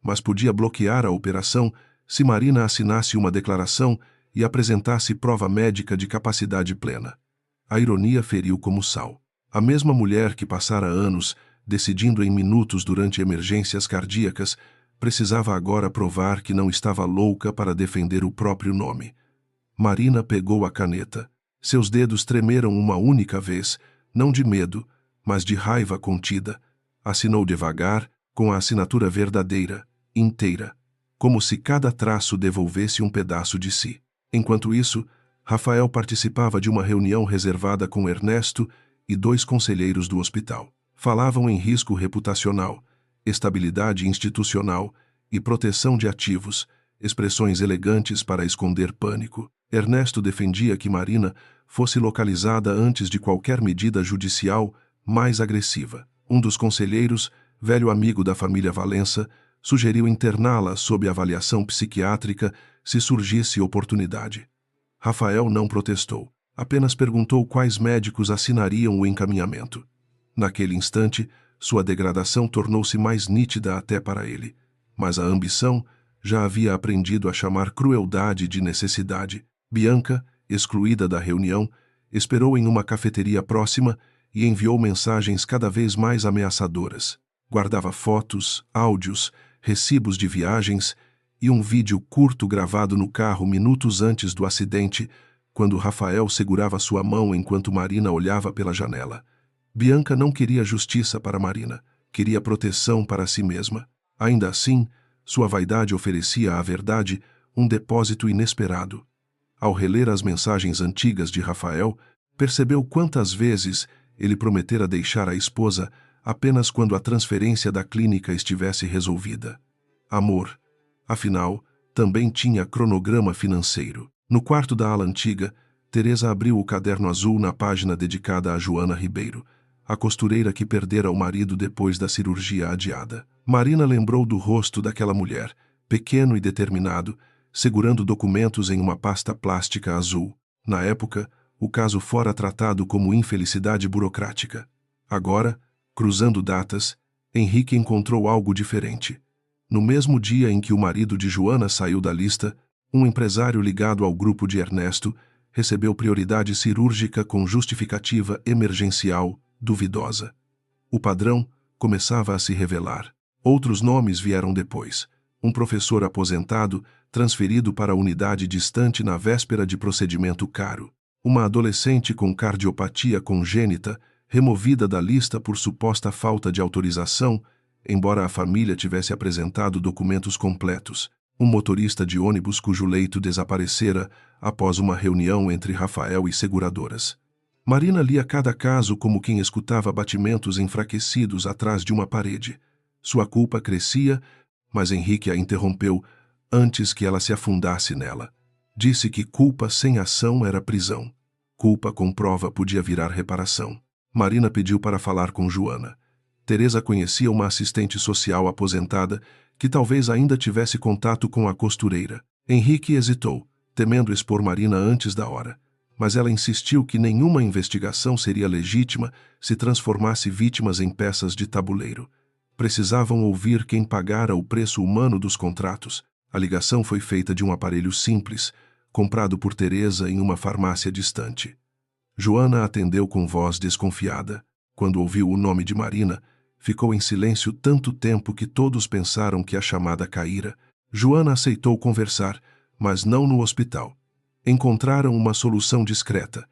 S1: mas podia bloquear a operação se Marina assinasse uma declaração e apresentasse prova médica de capacidade plena. A ironia feriu como sal. A mesma mulher que passara anos decidindo em minutos durante emergências cardíacas precisava agora provar que não estava louca para defender o próprio nome. Marina pegou a caneta. Seus dedos tremeram uma única vez, não de medo, mas de raiva contida. Assinou devagar, com a assinatura verdadeira, inteira, como se cada traço devolvesse um pedaço de si. Enquanto isso, Rafael participava de uma reunião reservada com Ernesto e 2 conselheiros do hospital. Falavam em risco reputacional, estabilidade institucional e proteção de ativos, expressões elegantes para esconder pânico. Ernesto defendia que Marina fosse localizada antes de qualquer medida judicial mais agressiva. Um dos conselheiros, velho amigo da família Valença, sugeriu interná-la sob avaliação psiquiátrica se surgisse oportunidade. Rafael não protestou, apenas perguntou quais médicos assinariam o encaminhamento. Naquele instante, sua degradação tornou-se mais nítida até para ele, mas a ambição já havia aprendido a chamar crueldade de necessidade. Bianca, excluída da reunião, esperou em uma cafeteria próxima e enviou mensagens cada vez mais ameaçadoras. Guardava fotos, áudios, recibos de viagens e um vídeo curto gravado no carro minutos antes do acidente, quando Rafael segurava sua mão enquanto Marina olhava pela janela. Bianca não queria justiça para Marina, queria proteção para si mesma. Ainda assim, sua vaidade oferecia à verdade um depósito inesperado. Ao reler as mensagens antigas de Rafael, percebeu quantas vezes ele prometera deixar a esposa apenas quando a transferência da clínica estivesse resolvida. Amor, afinal, também tinha cronograma financeiro. No quarto da ala antiga, Teresa abriu o caderno azul na página dedicada a Joana Ribeiro, a costureira que perdera o marido depois da cirurgia adiada. Marina lembrou do rosto daquela mulher, pequeno e determinado, segurando documentos em uma pasta plástica azul. Na época, o caso fora tratado como infelicidade burocrática. Agora, cruzando datas, Henrique encontrou algo diferente. No mesmo dia em que o marido de Joana saiu da lista, um empresário ligado ao grupo de Ernesto recebeu prioridade cirúrgica com justificativa emergencial duvidosa. O padrão começava a se revelar. Outros nomes vieram depois. Um professor aposentado, transferido para a unidade distante na véspera de procedimento caro. Uma adolescente com cardiopatia congênita, removida da lista por suposta falta de autorização, embora a família tivesse apresentado documentos completos. Um motorista de ônibus cujo leito desaparecera após uma reunião entre Rafael e seguradoras. Marina lia cada caso como quem escutava batimentos enfraquecidos atrás de uma parede. Sua culpa crescia, mas Henrique a interrompeu antes que ela se afundasse nela. Disse que culpa sem ação era prisão. Culpa com prova podia virar reparação. Marina pediu para falar com Joana. Teresa conhecia uma assistente social aposentada que talvez ainda tivesse contato com a costureira. Henrique hesitou, temendo expor Marina antes da hora. Mas ela insistiu que nenhuma investigação seria legítima se transformasse vítimas em peças de tabuleiro. Precisavam ouvir quem pagara o preço humano dos contratos. A ligação foi feita de um aparelho simples, comprado por Teresa em uma farmácia distante. Joana atendeu com voz desconfiada. Quando ouviu o nome de Marina, ficou em silêncio tanto tempo que todos pensaram que a chamada caíra. Joana aceitou conversar, mas não no hospital. Encontraram uma solução discreta.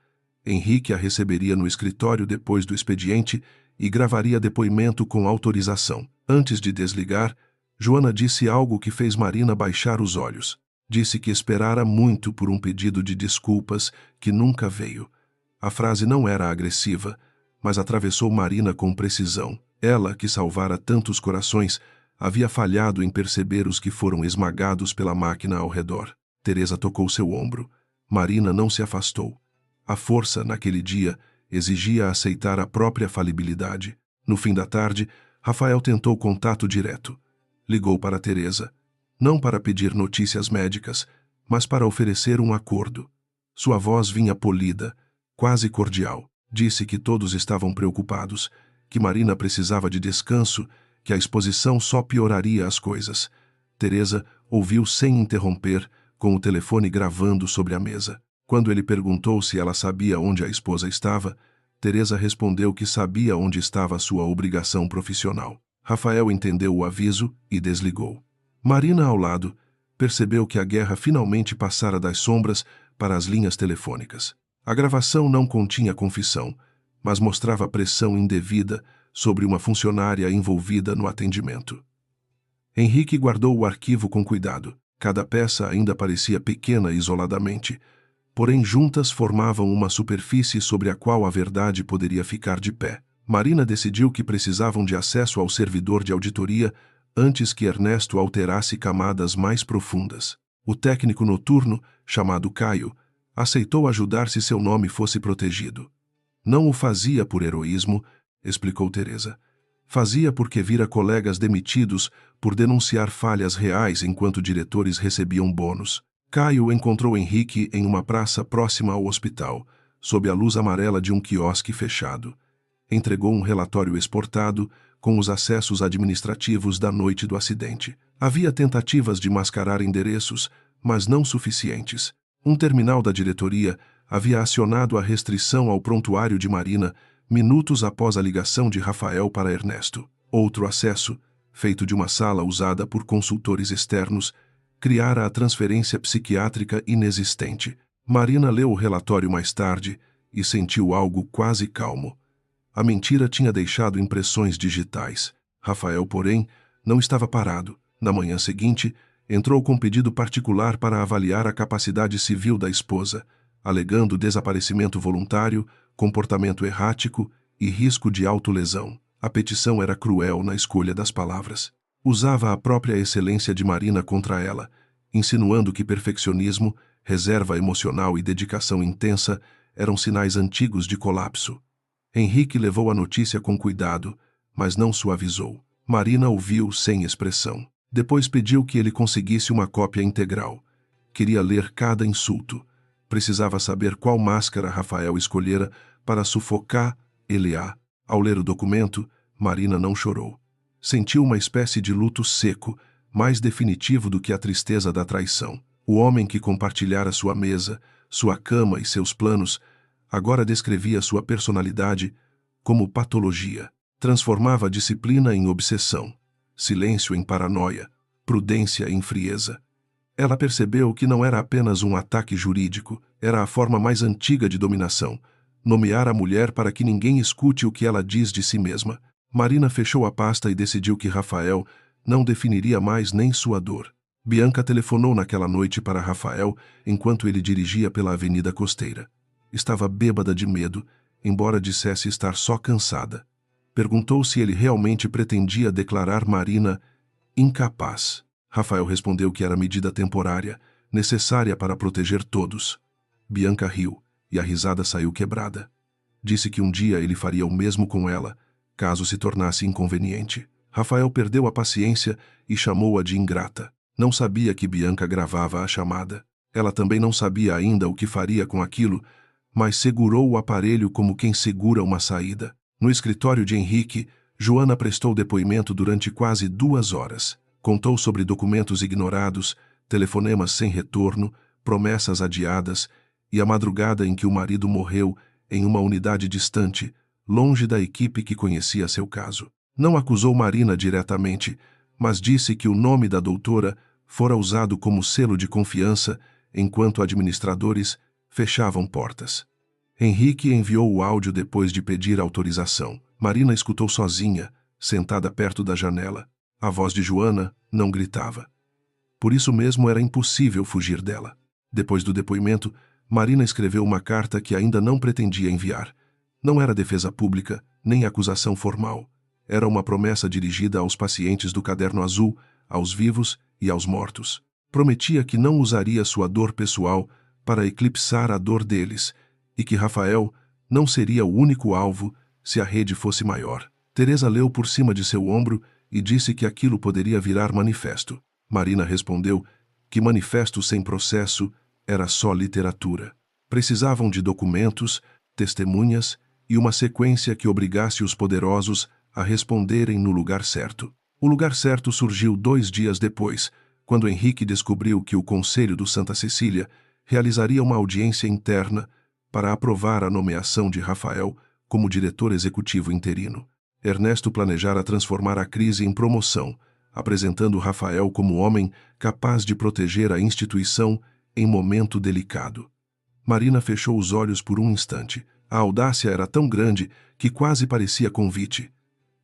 S1: Henrique a receberia no escritório depois do expediente e gravaria depoimento com autorização. Antes de desligar, Joana disse algo que fez Marina baixar os olhos. Disse que esperara muito por um pedido de desculpas que nunca veio. A frase não era agressiva, mas atravessou Marina com precisão. Ela, que salvara tantos corações, havia falhado em perceber os que foram esmagados pela máquina ao redor. Teresa tocou seu ombro. Marina não se afastou. A força, naquele dia, exigia aceitar a própria falibilidade. No fim da tarde, Rafael tentou contato direto. Ligou para Teresa, não para pedir notícias médicas, mas para oferecer um acordo. Sua voz vinha polida, quase cordial. Disse que todos estavam preocupados, que Marina precisava de descanso, que a exposição só pioraria as coisas. Teresa ouviu sem interromper, com o telefone gravando sobre a mesa. Quando ele perguntou se ela sabia onde a esposa estava, Teresa respondeu que sabia onde estava sua obrigação profissional. Rafael entendeu o aviso e desligou. Marina, ao lado, percebeu que a guerra finalmente passara das sombras para as linhas telefônicas. A gravação não continha confissão, mas mostrava pressão indevida sobre uma funcionária envolvida no atendimento. Henrique guardou o arquivo com cuidado. Cada peça ainda parecia pequena isoladamente, porém juntas formavam uma superfície sobre a qual a verdade poderia ficar de pé. Marina decidiu que precisavam de acesso ao servidor de auditoria antes que Ernesto alterasse camadas mais profundas. O técnico noturno, chamado Caio, aceitou ajudar se seu nome fosse protegido. Não o fazia por heroísmo, explicou Teresa. Fazia porque vira colegas demitidos por denunciar falhas reais enquanto diretores recebiam bônus. Caio encontrou Henrique em uma praça próxima ao hospital, sob a luz amarela de um quiosque fechado. Entregou um relatório exportado com os acessos administrativos da noite do acidente. Havia tentativas de mascarar endereços, mas não suficientes. Um terminal da diretoria havia acionado a restrição ao prontuário de Marina minutos após a ligação de Rafael para Ernesto. Outro acesso, feito de uma sala usada por consultores externos, criara a transferência psiquiátrica inexistente. Marina leu o relatório mais tarde e sentiu algo quase calmo. A mentira tinha deixado impressões digitais. Rafael, porém, não estava parado. Na manhã seguinte, entrou com pedido particular para avaliar a capacidade civil da esposa, alegando desaparecimento voluntário, comportamento errático e risco de autolesão. A petição era cruel na escolha das palavras. Usava a própria excelência de Marina contra ela, insinuando que perfeccionismo, reserva emocional e dedicação intensa eram sinais antigos de colapso. Henrique levou a notícia com cuidado, mas não suavizou. Marina ouviu sem expressão. Depois pediu que ele conseguisse uma cópia integral. Queria ler cada insulto. Precisava saber qual máscara Rafael escolhera para sufocar Eleá. Ao ler o documento, Marina não chorou. Sentiu uma espécie de luto seco, mais definitivo do que a tristeza da traição. O homem que compartilhara sua mesa, sua cama e seus planos, agora descrevia sua personalidade como patologia. Transformava a disciplina em obsessão, silêncio em paranoia, prudência em frieza. Ela percebeu que não era apenas um ataque jurídico, era a forma mais antiga de dominação, nomear a mulher para que ninguém escute o que ela diz de si mesma. Marina fechou a pasta e decidiu que Rafael não definiria mais nem sua dor. Bianca telefonou naquela noite para Rafael enquanto ele dirigia pela avenida costeira. Estava bêbada de medo, embora dissesse estar só cansada. Perguntou se ele realmente pretendia declarar Marina incapaz. Rafael respondeu que era medida temporária, necessária para proteger todos. Bianca riu, e a risada saiu quebrada. Disse que um dia ele faria o mesmo com ela, caso se tornasse inconveniente. Rafael perdeu a paciência e chamou-a de ingrata. Não sabia que Bianca gravava a chamada. Ela também não sabia ainda o que faria com aquilo, mas segurou o aparelho como quem segura uma saída. No escritório de Henrique, Joana prestou depoimento durante quase 2 horas. Contou sobre documentos ignorados, telefonemas sem retorno, promessas adiadas e a madrugada em que o marido morreu em uma unidade distante, longe da equipe que conhecia seu caso. Não acusou Marina diretamente, mas disse que o nome da doutora fora usado como selo de confiança enquanto administradores fechavam portas. Henrique enviou o áudio depois de pedir autorização. Marina escutou sozinha, sentada perto da janela. A voz de Joana não gritava. Por isso mesmo era impossível fugir dela. Depois do depoimento, Marina escreveu uma carta que ainda não pretendia enviar. Não era defesa pública, nem acusação formal. Era uma promessa dirigida aos pacientes do Caderno Azul, aos vivos e aos mortos. Prometia que não usaria sua dor pessoal para eclipsar a dor deles, e que Rafael não seria o único alvo se a rede fosse maior. Teresa leu por cima de seu ombro e disse que aquilo poderia virar manifesto. Marina respondeu que manifesto sem processo era só literatura. Precisavam de documentos, testemunhas e uma sequência que obrigasse os poderosos a responderem no lugar certo. O lugar certo surgiu 2 dias depois, quando Henrique descobriu que o Conselho do Santa Cecília realizaria uma audiência interna para aprovar a nomeação de Rafael como diretor executivo interino. Ernesto planejara transformar a crise em promoção, apresentando Rafael como homem capaz de proteger a instituição em momento delicado. Marina fechou os olhos por um instante. A audácia era tão grande que quase parecia convite.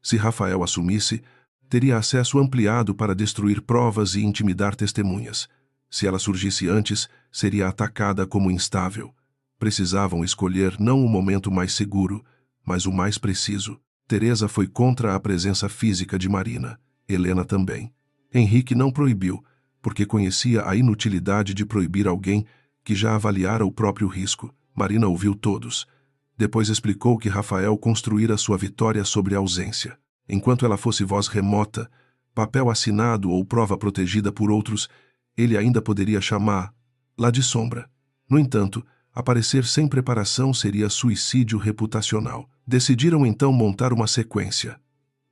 S1: Se Rafael assumisse, teria acesso ampliado para destruir provas e intimidar testemunhas. Se ela surgisse antes, seria atacada como instável. Precisavam escolher não o momento mais seguro, mas o mais preciso. Teresa foi contra a presença física de Marina. Helena também. Henrique não proibiu, porque conhecia a inutilidade de proibir alguém que já avaliara o próprio risco. Marina ouviu todos. Depois explicou que Rafael construíra sua vitória sobre a ausência. Enquanto ela fosse voz remota, papel assinado ou prova protegida por outros, ele ainda poderia chamá-la de sombra. No entanto, aparecer sem preparação seria suicídio reputacional. Decidiram então montar uma sequência.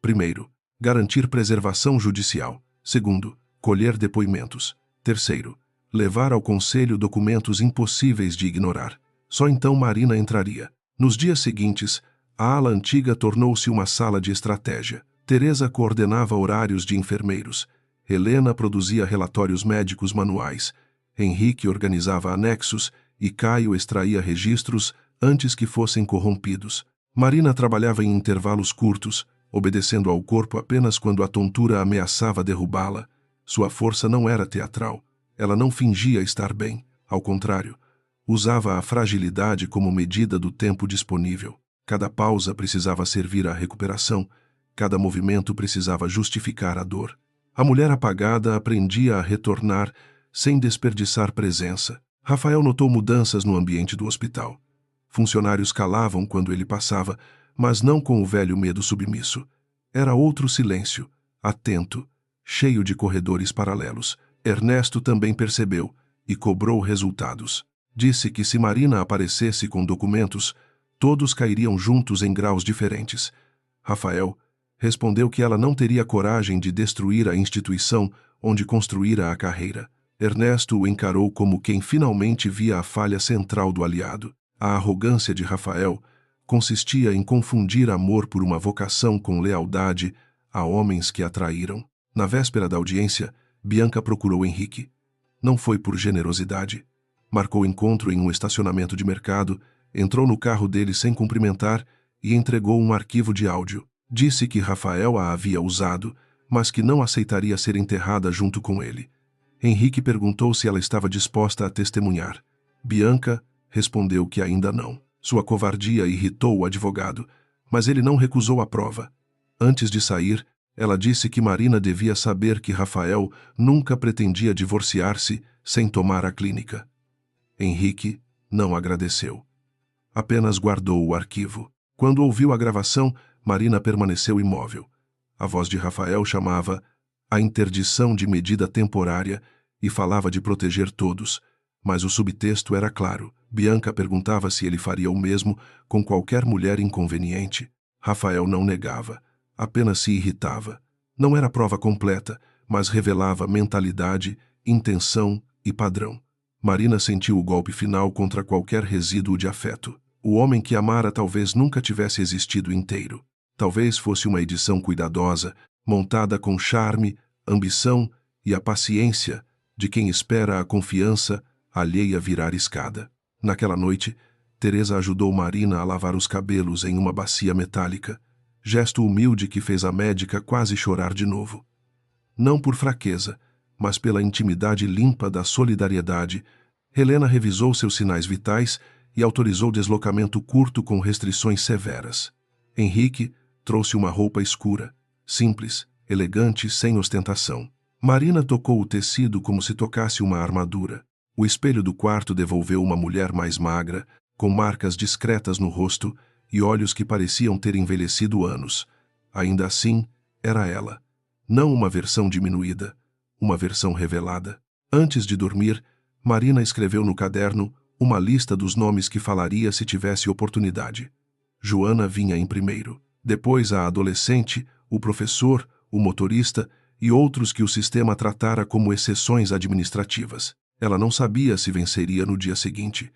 S1: Primeiro, garantir preservação judicial. Segundo, colher depoimentos. Terceiro, levar ao conselho documentos impossíveis de ignorar. Só então Marina entraria. Nos dias seguintes, a ala antiga tornou-se uma sala de estratégia. Teresa coordenava horários de enfermeiros. Helena produzia relatórios médicos manuais. Henrique organizava anexos e Caio extraía registros antes que fossem corrompidos. Marina trabalhava em intervalos curtos, obedecendo ao corpo apenas quando a tontura ameaçava derrubá-la. Sua força não era teatral. Ela não fingia estar bem. Ao contrário, usava a fragilidade como medida do tempo disponível. Cada pausa precisava servir à recuperação. Cada movimento precisava justificar a dor. A mulher apagada aprendia a retornar sem desperdiçar presença. Rafael notou mudanças no ambiente do hospital. Funcionários calavam quando ele passava, mas não com o velho medo submisso. Era outro silêncio, atento, cheio de corredores paralelos. Ernesto também percebeu e cobrou resultados. Disse que se Marina aparecesse com documentos, todos cairiam juntos em graus diferentes. Rafael respondeu que ela não teria coragem de destruir a instituição onde construíra a carreira. Ernesto o encarou como quem finalmente via a falha central do aliado. A arrogância de Rafael consistia em confundir amor por uma vocação com lealdade a homens que a traíram. Na véspera da audiência, Bianca procurou Henrique. Não foi por generosidade. Marcou encontro em um estacionamento de mercado, entrou no carro dele sem cumprimentar e entregou um arquivo de áudio. Disse que Rafael a havia usado, mas que não aceitaria ser enterrada junto com ele. Henrique perguntou se ela estava disposta a testemunhar. Bianca respondeu que ainda não. Sua covardia irritou o advogado, mas ele não recusou a prova. Antes de sair, ela disse que Marina devia saber que Rafael nunca pretendia divorciar-se sem tomar a clínica. Henrique não agradeceu. Apenas guardou o arquivo. Quando ouviu a gravação, Marina permaneceu imóvel. A voz de Rafael chamava a interdição de medida temporária e falava de proteger todos, mas o subtexto era claro. Bianca perguntava se ele faria o mesmo com qualquer mulher inconveniente. Rafael não negava, apenas se irritava. Não era prova completa, mas revelava mentalidade, intenção e padrão. Marina sentiu o golpe final contra qualquer resíduo de afeto. O homem que amara talvez nunca tivesse existido inteiro. Talvez fosse uma edição cuidadosa, montada com charme, ambição e a paciência de quem espera a confiança alheia virar escada. Naquela noite, Teresa ajudou Marina a lavar os cabelos em uma bacia metálica, gesto humilde que fez a médica quase chorar de novo. Não por fraqueza, mas pela intimidade limpa da solidariedade, Helena revisou seus sinais vitais e autorizou deslocamento curto com restrições severas. Henrique trouxe uma roupa escura, simples, elegante, sem ostentação. Marina tocou o tecido como se tocasse uma armadura. O espelho do quarto devolveu uma mulher mais magra, com marcas discretas no rosto e olhos que pareciam ter envelhecido anos. Ainda assim, era ela. Não uma versão diminuída, uma versão revelada. Antes de dormir, Marina escreveu no caderno uma lista dos nomes que falaria se tivesse oportunidade. Joana vinha em primeiro. Depois a adolescente, o professor, o motorista e outros que o sistema tratara como exceções administrativas. Ela não sabia se venceria no dia seguinte.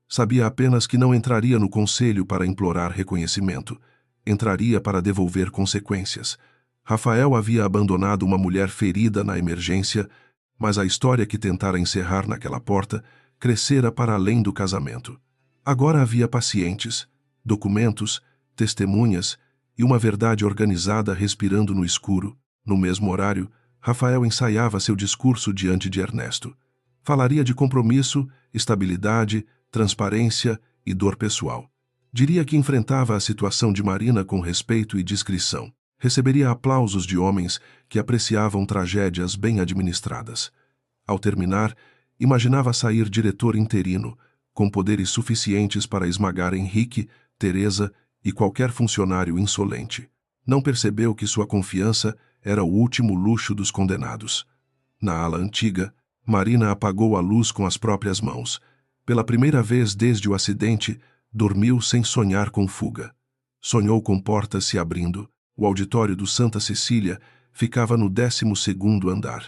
S1: Sabia apenas que não entraria no conselho para implorar reconhecimento. Entraria para devolver consequências. Rafael havia abandonado uma mulher ferida na emergência, mas a história que tentara encerrar naquela porta crescera para além do casamento. Agora havia pacientes, documentos, testemunhas e uma verdade organizada respirando no escuro. No mesmo horário, Rafael ensaiava seu discurso diante de Ernesto. Falaria de compromisso, estabilidade, transparência e dor pessoal. Diria que enfrentava a situação de Marina com respeito e discrição. Receberia aplausos de homens que apreciavam tragédias bem administradas. Ao terminar, imaginava sair diretor interino, com poderes suficientes para esmagar Henrique, Teresa e qualquer funcionário insolente. Não percebeu que sua confiança era o último luxo dos condenados. Na ala antiga, Marina apagou a luz com as próprias mãos. Pela primeira vez desde o acidente, dormiu sem sonhar com fuga. Sonhou com portas se abrindo. O auditório do Santa Cecília ficava no 12º andar,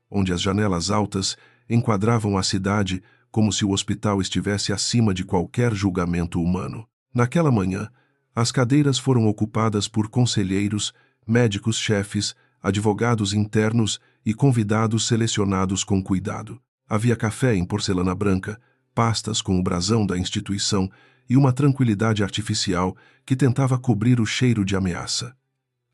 S1: onde as janelas altas enquadravam a cidade como se o hospital estivesse acima de qualquer julgamento humano. Naquela manhã, as cadeiras foram ocupadas por conselheiros, médicos-chefes, advogados internos e convidados selecionados com cuidado. Havia café em porcelana branca, pastas com o brasão da instituição e uma tranquilidade artificial que tentava cobrir o cheiro de ameaça.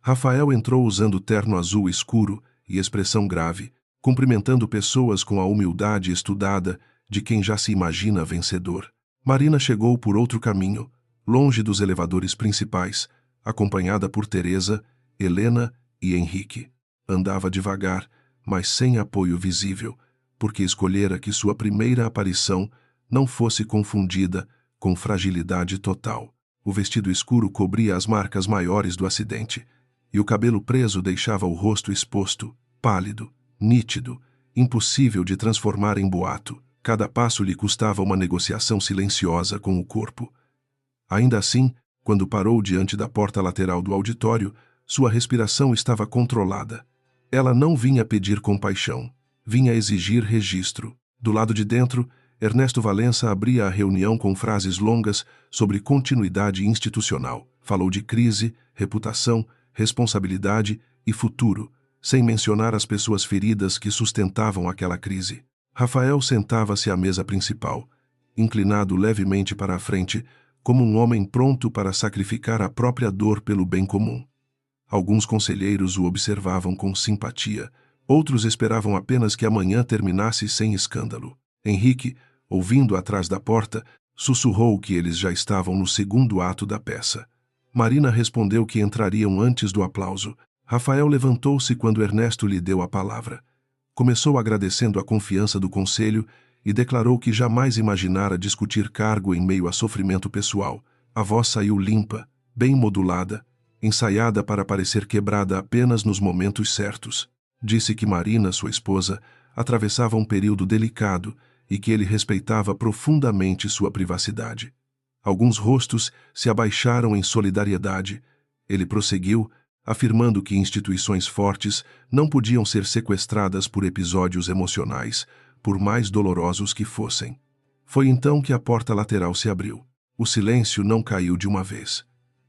S1: Rafael entrou usando terno azul escuro e expressão grave, cumprimentando pessoas com a humildade estudada de quem já se imagina vencedor. Marina chegou por outro caminho, longe dos elevadores principais, acompanhada por Teresa, Helena e Henrique. Andava devagar, mas sem apoio visível, porque escolhera que sua primeira aparição não fosse confundida com fragilidade total. O vestido escuro cobria as marcas maiores do acidente, e o cabelo preso deixava o rosto exposto, pálido, nítido, impossível de transformar em boato. Cada passo lhe custava uma negociação silenciosa com o corpo. Ainda assim, quando parou diante da porta lateral do auditório, sua respiração estava controlada. Ela não vinha pedir compaixão, vinha exigir registro. Do lado de dentro, Ernesto Valença abria a reunião com frases longas sobre continuidade institucional. Falou de crise, reputação, responsabilidade e futuro, sem mencionar as pessoas feridas que sustentavam aquela crise. Rafael sentava-se à mesa principal, inclinado levemente para a frente, como um homem pronto para sacrificar a própria dor pelo bem comum. Alguns conselheiros o observavam com simpatia, outros esperavam apenas que a manhã terminasse sem escândalo. Henrique, ouvindo atrás da porta, sussurrou que eles já estavam no segundo ato da peça. Marina respondeu que entrariam antes do aplauso. Rafael levantou-se quando Ernesto lhe deu a palavra. Começou agradecendo a confiança do conselho e declarou que jamais imaginara discutir cargo em meio a sofrimento pessoal. A voz saiu limpa, bem modulada, ensaiada para parecer quebrada apenas nos momentos certos. Disse que Marina, sua esposa, atravessava um período delicado e que ele respeitava profundamente sua privacidade. Alguns rostos se abaixaram em solidariedade. Ele prosseguiu, afirmando que instituições fortes não podiam ser sequestradas por episódios emocionais, por mais dolorosos que fossem. Foi então que a porta lateral se abriu. O silêncio não caiu de uma vez.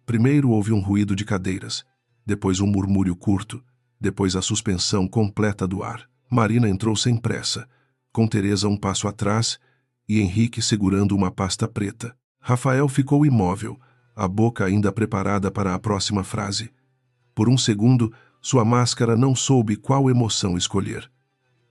S1: Primeiro houve um ruído de cadeiras, depois um murmúrio curto, depois a suspensão completa do ar. Marina entrou sem pressa, com Teresa um passo atrás e Henrique segurando uma pasta preta. Rafael ficou imóvel, a boca ainda preparada para a próxima frase. Por um segundo, sua máscara não soube qual emoção escolher.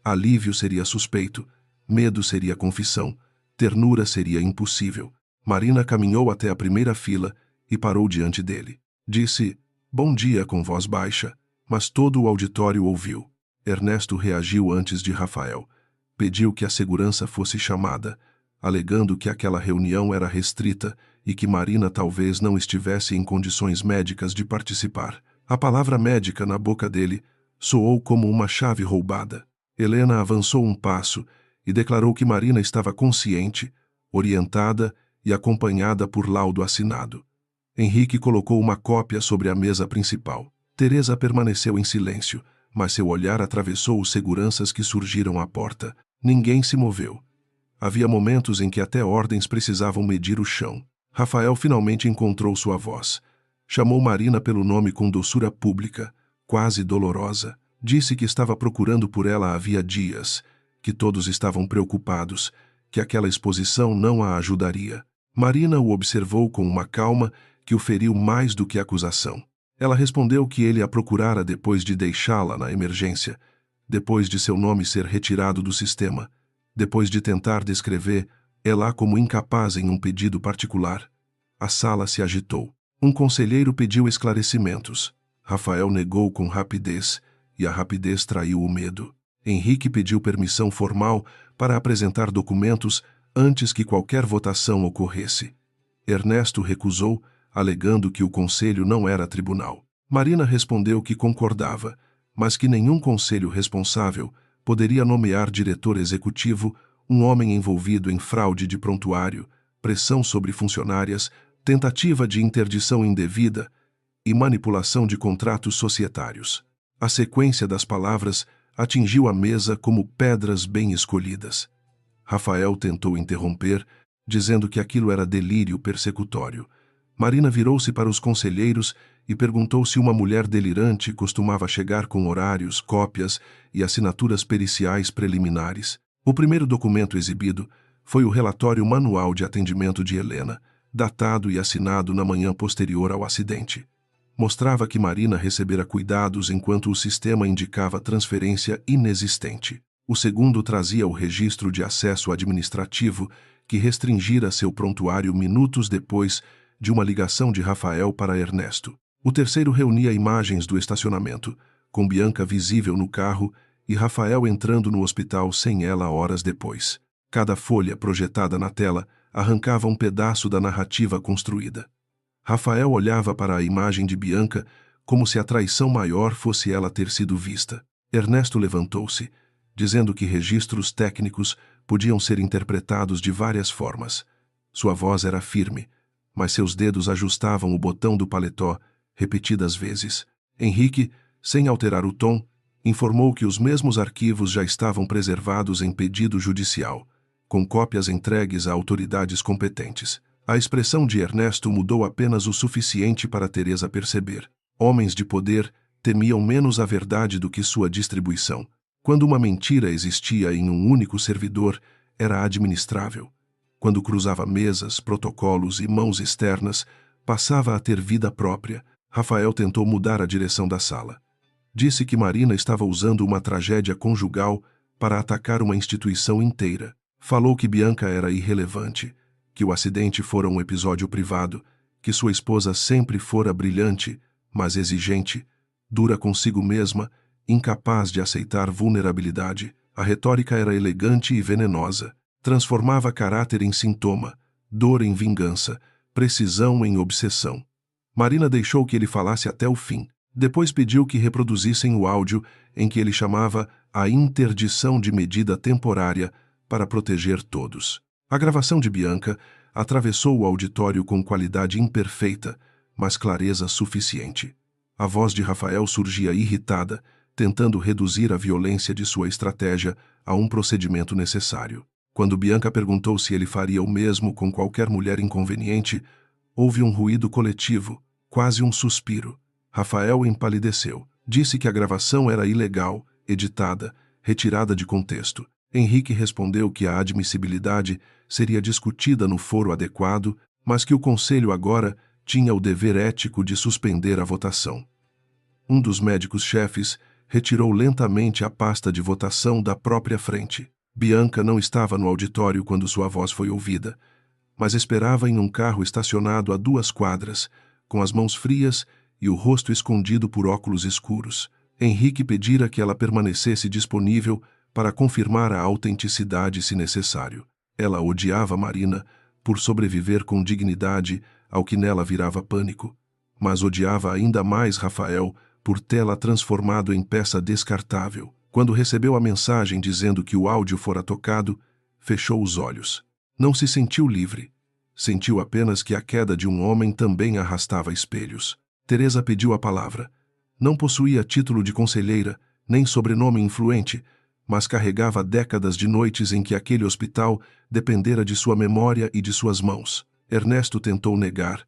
S1: Alívio seria suspeito, medo seria confissão, ternura seria impossível. Marina caminhou até a primeira fila e parou diante dele. Disse, "Bom dia", com voz baixa, mas todo o auditório ouviu. Ernesto reagiu antes de Rafael. Pediu que a segurança fosse chamada, alegando que aquela reunião era restrita e que Marina talvez não estivesse em condições médicas de participar. A palavra médica na boca dele soou como uma chave roubada. Helena avançou um passo e declarou que Marina estava consciente, orientada e acompanhada por laudo assinado. Henrique colocou uma cópia sobre a mesa principal. Teresa permaneceu em silêncio, mas seu olhar atravessou os seguranças que surgiram à porta. Ninguém se moveu. Havia momentos em que até ordens precisavam medir o chão. Rafael finalmente encontrou sua voz. Chamou Marina pelo nome com doçura pública, quase dolorosa. Disse que estava procurando por ela havia dias, que todos estavam preocupados, que aquela exposição não a ajudaria. Marina o observou com uma calma que o feriu mais do que acusação. Ela respondeu que ele a procurara depois de deixá-la na emergência, depois de seu nome ser retirado do sistema, depois de tentar descrever ela como incapaz em um pedido particular. A sala se agitou. Um conselheiro pediu esclarecimentos. Rafael negou com rapidez, e a rapidez traiu o medo. Henrique pediu permissão formal para apresentar documentos antes que qualquer votação ocorresse. Ernesto recusou, alegando que o conselho não era tribunal. Marina respondeu que concordava, mas que nenhum conselho responsável poderia nomear diretor executivo um homem envolvido em fraude de prontuário, pressão sobre funcionárias, tentativa de interdição indevida e manipulação de contratos societários. A sequência das palavras atingiu a mesa como pedras bem escolhidas. Rafael tentou interromper, dizendo que aquilo era delírio persecutório. Marina virou-se para os conselheiros e perguntou se uma mulher delirante costumava chegar com horários, cópias e assinaturas periciais preliminares. O primeiro documento exibido foi o relatório manual de atendimento de Helena, datado e assinado na manhã posterior ao acidente. Mostrava que Marina recebera cuidados enquanto o sistema indicava transferência inexistente. O segundo trazia o registro de acesso administrativo que restringira seu prontuário minutos depois de uma ligação de Rafael para Ernesto. O terceiro reunia imagens do estacionamento, com Bianca visível no carro e Rafael entrando no hospital sem ela horas depois. Cada folha projetada na tela arrancava um pedaço da narrativa construída. Rafael olhava para a imagem de Bianca como se a traição maior fosse ela ter sido vista. Ernesto levantou-se, dizendo que registros técnicos podiam ser interpretados de várias formas. Sua voz era firme, mas seus dedos ajustavam o botão do paletó repetidas vezes. Henrique, sem alterar o tom, informou que os mesmos arquivos já estavam preservados em pedido judicial, com cópias entregues a autoridades competentes. A expressão de Ernesto mudou apenas o suficiente para Teresa perceber. Homens de poder temiam menos a verdade do que sua distribuição. Quando uma mentira existia em um único servidor, era administrável. Quando cruzava mesas, protocolos e mãos externas, passava a ter vida própria. Rafael tentou mudar a direção da sala. Disse que Marina estava usando uma tragédia conjugal para atacar uma instituição inteira. Falou que Bianca era irrelevante, que o acidente fora um episódio privado, que sua esposa sempre fora brilhante, mas exigente, dura consigo mesma, incapaz de aceitar vulnerabilidade. A retórica era elegante e venenosa. Transformava caráter em sintoma, dor em vingança, precisão em obsessão. Marina deixou que ele falasse até o fim. Depois pediu que reproduzissem o áudio em que ele chamava a interdição de medida temporária para proteger todos. A gravação de Bianca atravessou o auditório com qualidade imperfeita, mas clareza suficiente. A voz de Rafael surgia irritada, tentando reduzir a violência de sua estratégia a um procedimento necessário. Quando Bianca perguntou se ele faria o mesmo com qualquer mulher inconveniente, houve um ruído coletivo, quase um suspiro. Rafael empalideceu. Disse que a gravação era ilegal, editada, retirada de contexto. Henrique respondeu que a admissibilidade seria discutida no foro adequado, mas que o conselho agora tinha o dever ético de suspender a votação. Um dos médicos-chefes retirou lentamente a pasta de votação da própria frente. Bianca não estava no auditório quando sua voz foi ouvida, mas esperava em um carro estacionado a 2 quadras, com as mãos frias e o rosto escondido por óculos escuros. Henrique pedira que ela permanecesse disponível para confirmar a autenticidade se necessário. Ela odiava Marina por sobreviver com dignidade ao que nela virava pânico, mas odiava ainda mais Rafael por tê-la transformado em peça descartável. Quando recebeu a mensagem dizendo que o áudio fora tocado, fechou os olhos. Não se sentiu livre. Sentiu apenas que a queda de um homem também arrastava espelhos. Teresa pediu a palavra. Não possuía título de conselheira, nem sobrenome influente, mas carregava décadas de noites em que aquele hospital dependera de sua memória e de suas mãos. Ernesto tentou negar,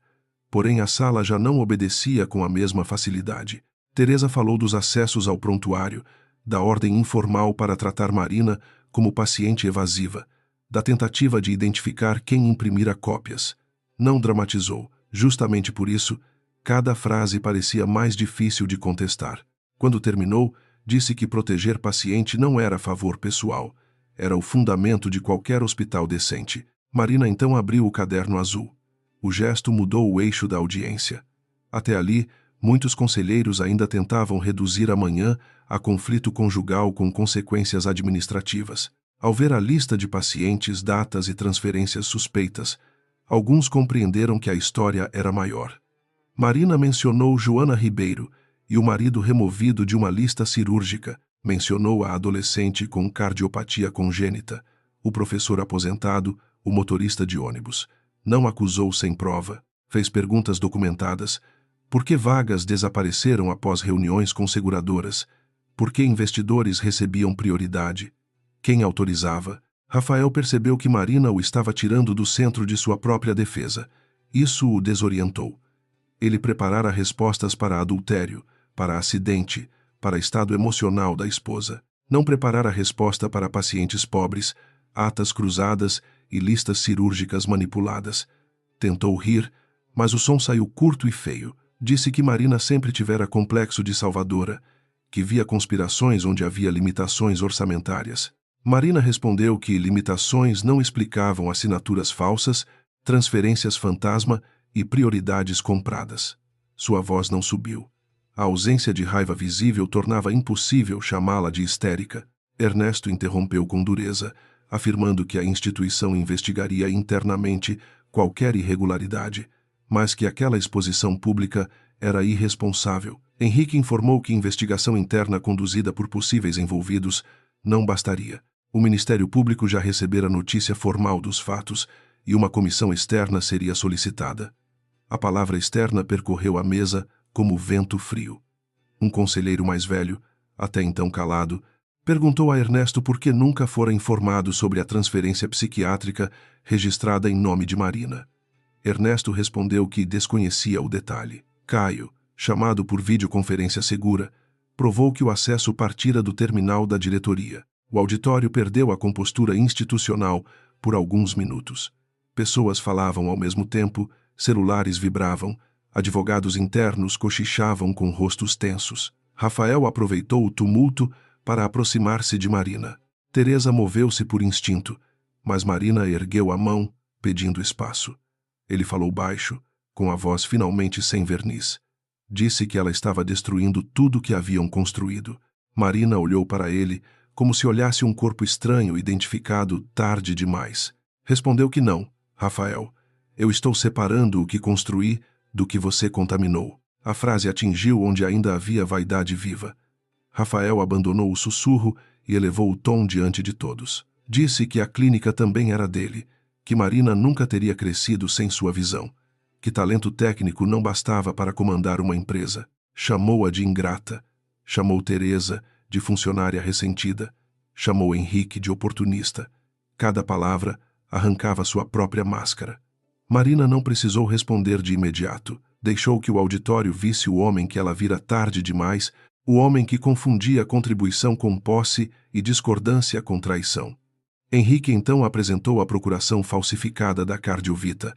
S1: porém a sala já não obedecia com a mesma facilidade. Teresa falou dos acessos ao prontuário, da ordem informal para tratar Marina como paciente evasiva, da tentativa de identificar quem imprimira cópias. Não dramatizou. Justamente por isso, cada frase parecia mais difícil de contestar. Quando terminou, disse que proteger paciente não era favor pessoal, era o fundamento de qualquer hospital decente. Marina então abriu o caderno azul. O gesto mudou o eixo da audiência. Até ali, muitos conselheiros ainda tentavam reduzir amanhã a conflito conjugal com consequências administrativas. Ao ver a lista de pacientes, datas e transferências suspeitas, alguns compreenderam que a história era maior. Marina mencionou Joana Ribeiro e o marido removido de uma lista cirúrgica. Mencionou a adolescente com cardiopatia congênita, o professor aposentado, o motorista de ônibus. Não acusou sem prova. Fez perguntas documentadas. Por que vagas desapareceram após reuniões com seguradoras? Por que investidores recebiam prioridade? Quem autorizava? Rafael percebeu que Marina o estava tirando do centro de sua própria defesa. Isso o desorientou. Ele preparara respostas para adultério, para acidente, para estado emocional da esposa. Não preparara resposta para pacientes pobres, atas cruzadas e listas cirúrgicas manipuladas. Tentou rir, mas o som saiu curto e feio. Disse que Marina sempre tivera complexo de salvadora, que via conspirações onde havia limitações orçamentárias. Marina respondeu que limitações não explicavam assinaturas falsas, transferências fantasma e prioridades compradas. Sua voz não subiu. A ausência de raiva visível tornava impossível chamá-la de histérica. Ernesto interrompeu com dureza, afirmando que a instituição investigaria internamente qualquer irregularidade, mas que aquela exposição pública era irresponsável. Henrique informou que investigação interna conduzida por possíveis envolvidos não bastaria. O Ministério Público já recebera notícia formal dos fatos e uma comissão externa seria solicitada. A palavra externa percorreu a mesa como vento frio. Um conselheiro mais velho, até então calado, perguntou a Ernesto por que nunca fora informado sobre a transferência psiquiátrica registrada em nome de Marina. Ernesto respondeu que desconhecia o detalhe. Caio, chamado por videoconferência segura, provou que o acesso partira do terminal da diretoria. O auditório perdeu a compostura institucional por alguns minutos. Pessoas falavam ao mesmo tempo, celulares vibravam, advogados internos cochichavam com rostos tensos. Rafael aproveitou o tumulto para aproximar-se de Marina. Teresa moveu-se por instinto, mas Marina ergueu a mão, pedindo espaço. Ele falou baixo, com a voz finalmente sem verniz. Disse que ela estava destruindo tudo que haviam construído. Marina olhou para ele, como se olhasse um corpo estranho identificado tarde demais. Respondeu que não, Rafael. Eu estou separando o que construí do que você contaminou. A frase atingiu onde ainda havia vaidade viva. Rafael abandonou o sussurro e elevou o tom diante de todos. Disse que a clínica também era dele, que Marina nunca teria crescido sem sua visão, que talento técnico não bastava para comandar uma empresa. Chamou-a de ingrata, chamou Teresa de funcionária ressentida, chamou Henrique de oportunista. Cada palavra arrancava sua própria máscara. Marina não precisou responder de imediato. Deixou que o auditório visse o homem que ela vira tarde demais, o homem que confundia contribuição com posse e discordância com traição. Henrique então apresentou a procuração falsificada da Cardiovita,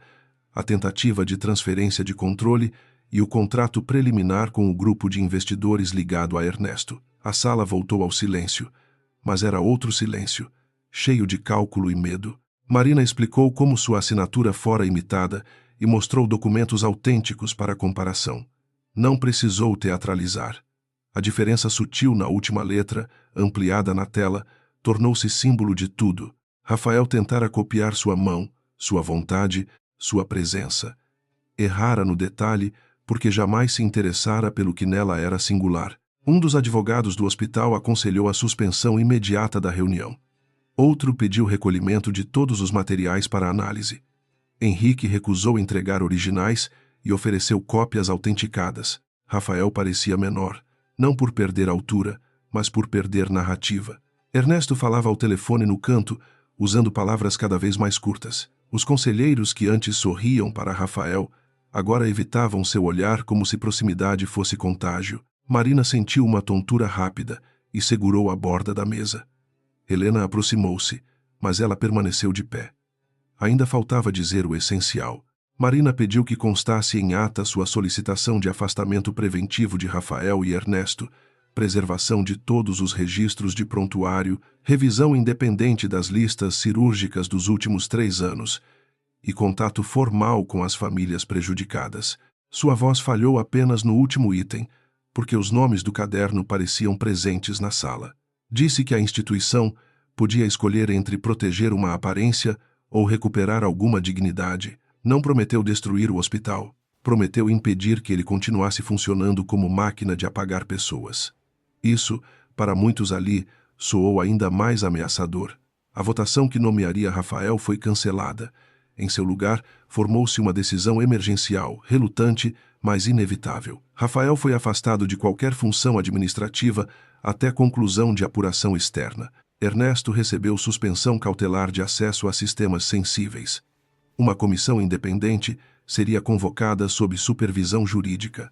S1: a tentativa de transferência de controle e o contrato preliminar com o grupo de investidores ligado a Ernesto. A sala voltou ao silêncio, mas era outro silêncio, cheio de cálculo e medo. Marina explicou como sua assinatura fora imitada e mostrou documentos autênticos para comparação. Não precisou teatralizar. A diferença sutil na última letra, ampliada na tela, tornou-se símbolo de tudo. Rafael tentara copiar sua mão, sua vontade, sua presença. Errara no detalhe porque jamais se interessara pelo que nela era singular. Um dos advogados do hospital aconselhou a suspensão imediata da reunião. Outro pediu recolhimento de todos os materiais para análise. Henrique recusou entregar originais e ofereceu cópias autenticadas. Rafael parecia menor, não por perder altura, mas por perder narrativa. Ernesto falava ao telefone no canto, usando palavras cada vez mais curtas. Os conselheiros que antes sorriam para Rafael, agora evitavam seu olhar como se proximidade fosse contágio. Marina sentiu uma tontura rápida e segurou a borda da mesa. Helena aproximou-se, mas ela permaneceu de pé. Ainda faltava dizer o essencial. Marina pediu que constasse em ata sua solicitação de afastamento preventivo de Rafael e Ernesto, preservação de todos os registros de prontuário, revisão independente das listas cirúrgicas dos últimos 3 anos e contato formal com as famílias prejudicadas. Sua voz falhou apenas no último item, porque os nomes do caderno pareciam presentes na sala. Disse que a instituição podia escolher entre proteger uma aparência ou recuperar alguma dignidade. Não prometeu destruir o hospital. Prometeu impedir que ele continuasse funcionando como máquina de apagar pessoas. Isso, para muitos ali, soou ainda mais ameaçador. A votação que nomearia Rafael foi cancelada. Em seu lugar, formou-se uma decisão emergencial, relutante, mas inevitável. Rafael foi afastado de qualquer função administrativa até conclusão de apuração externa. Ernesto recebeu suspensão cautelar de acesso a sistemas sensíveis. Uma comissão independente seria convocada sob supervisão jurídica.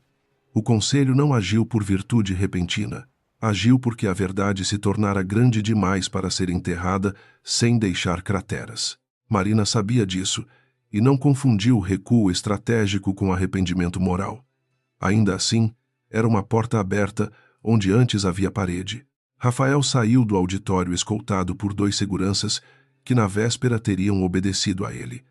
S1: O conselho não agiu por virtude repentina. Agiu porque a verdade se tornara grande demais para ser enterrada sem deixar crateras. Marina sabia disso e não confundiu o recuo estratégico com arrependimento moral. Ainda assim, era uma porta aberta onde antes havia parede. Rafael saiu do auditório escoltado por 2 seguranças que na véspera teriam obedecido a ele.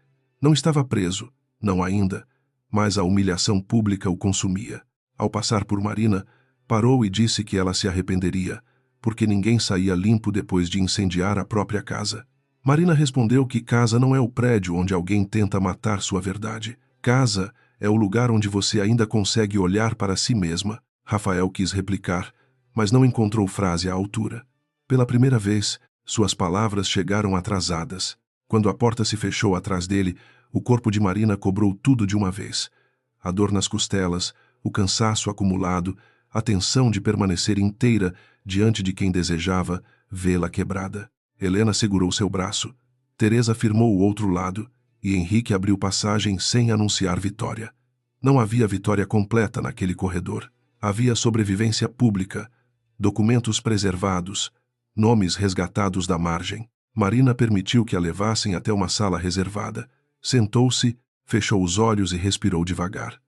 S1: Não estava preso, não ainda, mas a humilhação pública o consumia. Ao passar por Marina, parou e disse que ela se arrependeria, porque ninguém saía limpo depois de incendiar a própria casa. Marina respondeu que casa não é o prédio onde alguém tenta matar sua verdade. Casa é o lugar onde você ainda consegue olhar para si mesma. Rafael quis replicar, mas não encontrou frase à altura. Pela primeira vez, suas palavras chegaram atrasadas. Quando a porta se fechou atrás dele, o corpo de Marina cobrou tudo de uma vez. A dor nas costelas, o cansaço acumulado, a tensão de permanecer inteira diante de quem desejava vê-la quebrada. Helena segurou seu braço. Teresa firmou o outro lado, e Henrique abriu passagem sem anunciar vitória. Não havia vitória completa naquele corredor. Havia sobrevivência pública, documentos preservados, nomes resgatados da margem. Marina permitiu que a levassem até uma sala reservada. Sentou-se, fechou os olhos e respirou devagar.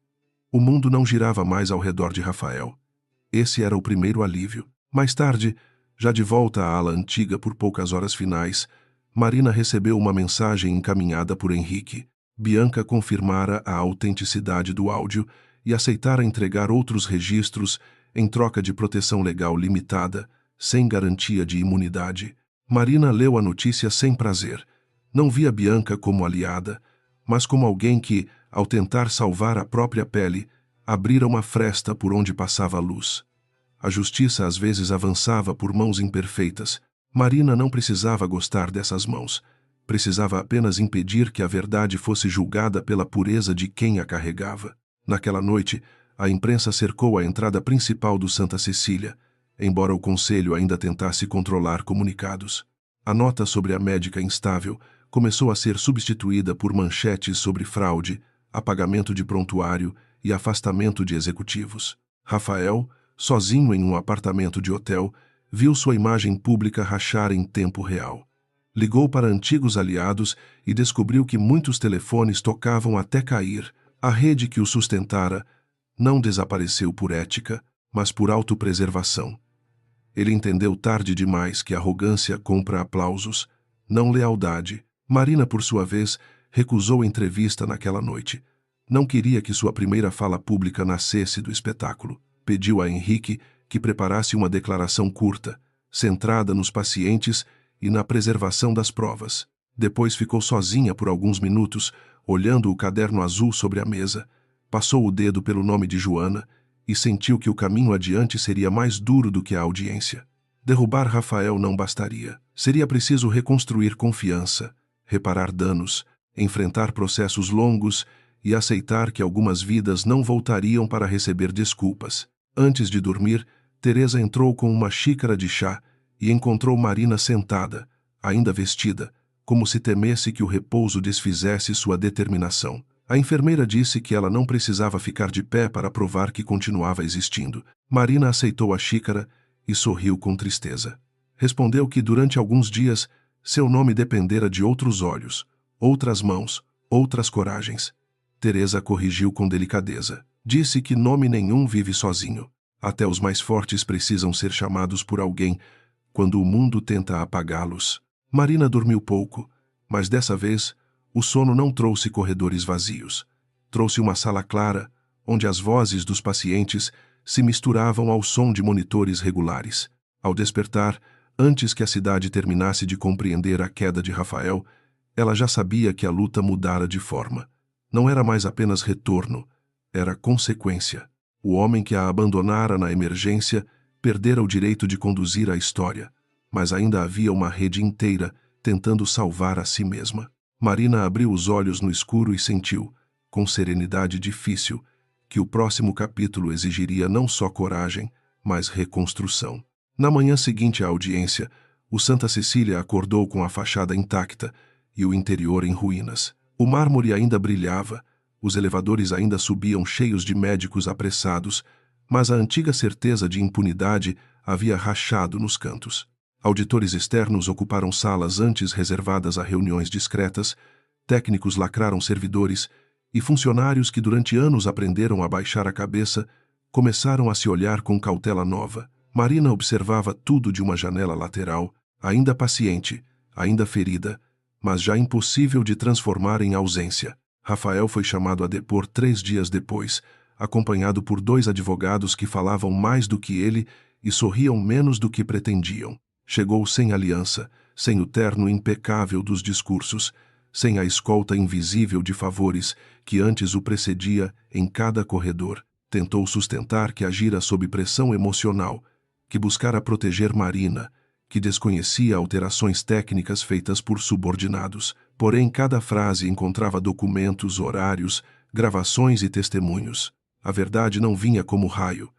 S1: O mundo não girava mais ao redor de Rafael. Esse era o primeiro alívio. Mais tarde, já de volta à ala antiga por poucas horas finais, Marina recebeu uma mensagem encaminhada por Henrique. Bianca confirmara a autenticidade do áudio e aceitara entregar outros registros em troca de proteção legal limitada, sem garantia de imunidade. Marina leu a notícia sem prazer. Não via Bianca como aliada, mas como alguém que, ao tentar salvar a própria pele, abrira uma fresta por onde passava a luz. A justiça às vezes avançava por mãos imperfeitas. Marina não precisava gostar dessas mãos. Precisava apenas impedir que a verdade fosse julgada pela pureza de quem a carregava. Naquela noite, a imprensa cercou a entrada principal do Santa Cecília, embora o conselho ainda tentasse controlar comunicados. A nota sobre a médica instável começou a ser substituída por manchetes sobre fraude, apagamento de prontuário e afastamento de executivos. Rafael, sozinho em um apartamento de hotel, viu sua imagem pública rachar em tempo real. Ligou para antigos aliados e descobriu que muitos telefones tocavam até cair. A rede que o sustentara não desapareceu por ética, mas por autopreservação. Ele entendeu tarde demais que arrogância compra aplausos, não lealdade. Marina, por sua vez, recusou entrevista naquela noite. Não queria que sua primeira fala pública nascesse do espetáculo. Pediu a Henrique que preparasse uma declaração curta, centrada nos pacientes e na preservação das provas. Depois ficou sozinha por alguns minutos, olhando o caderno azul sobre a mesa. Passou o dedo pelo nome de Joana e sentiu que o caminho adiante seria mais duro do que a audiência. Derrubar Rafael não bastaria. Seria preciso reconstruir confiança, reparar danos, enfrentar processos longos e aceitar que algumas vidas não voltariam para receber desculpas. Antes de dormir, Teresa entrou com uma xícara de chá e encontrou Marina sentada, ainda vestida, como se temesse que o repouso desfizesse sua determinação. A enfermeira disse que ela não precisava ficar de pé para provar que continuava existindo. Marina aceitou a xícara e sorriu com tristeza. Respondeu que durante alguns dias seu nome dependera de outros olhos, outras mãos, outras coragens. Teresa corrigiu com delicadeza. Disse que nome nenhum vive sozinho. Até os mais fortes precisam ser chamados por alguém quando o mundo tenta apagá-los. Marina dormiu pouco, mas dessa vez o sono não trouxe corredores vazios. Trouxe uma sala clara, onde as vozes dos pacientes se misturavam ao som de monitores regulares. Ao despertar, antes que a cidade terminasse de compreender a queda de Rafael, ela já sabia que a luta mudara de forma. Não era mais apenas retorno, era consequência. O homem que a abandonara na emergência perdera o direito de conduzir a história, mas ainda havia uma rede inteira tentando salvar a si mesma. Marina abriu os olhos no escuro e sentiu, com serenidade difícil, que o próximo capítulo exigiria não só coragem, mas reconstrução. Na manhã seguinte à audiência, o Santa Cecília acordou com a fachada intacta e o interior em ruínas. O mármore ainda brilhava, Os elevadores ainda subiam cheios de médicos apressados, mas a antiga certeza de impunidade havia rachado nos cantos. Auditores externos ocuparam salas antes reservadas a reuniões discretas, técnicos lacraram servidores, e funcionários que durante anos aprenderam a baixar a cabeça começaram a se olhar com cautela nova. Marina observava tudo de uma janela lateral, ainda paciente, ainda ferida, mas já impossível de transformar em ausência. Rafael foi chamado a depor 3 dias depois, acompanhado por 2 advogados que falavam mais do que ele e sorriam menos do que pretendiam. Chegou sem aliança, sem o terno impecável dos discursos, sem a escolta invisível de favores que antes o precedia em cada corredor. Tentou sustentar que agira sob pressão emocional, que buscara proteger Marina, que desconhecia alterações técnicas feitas por subordinados. Porém, cada frase encontrava documentos, horários, gravações e testemunhos. A verdade não vinha como raio,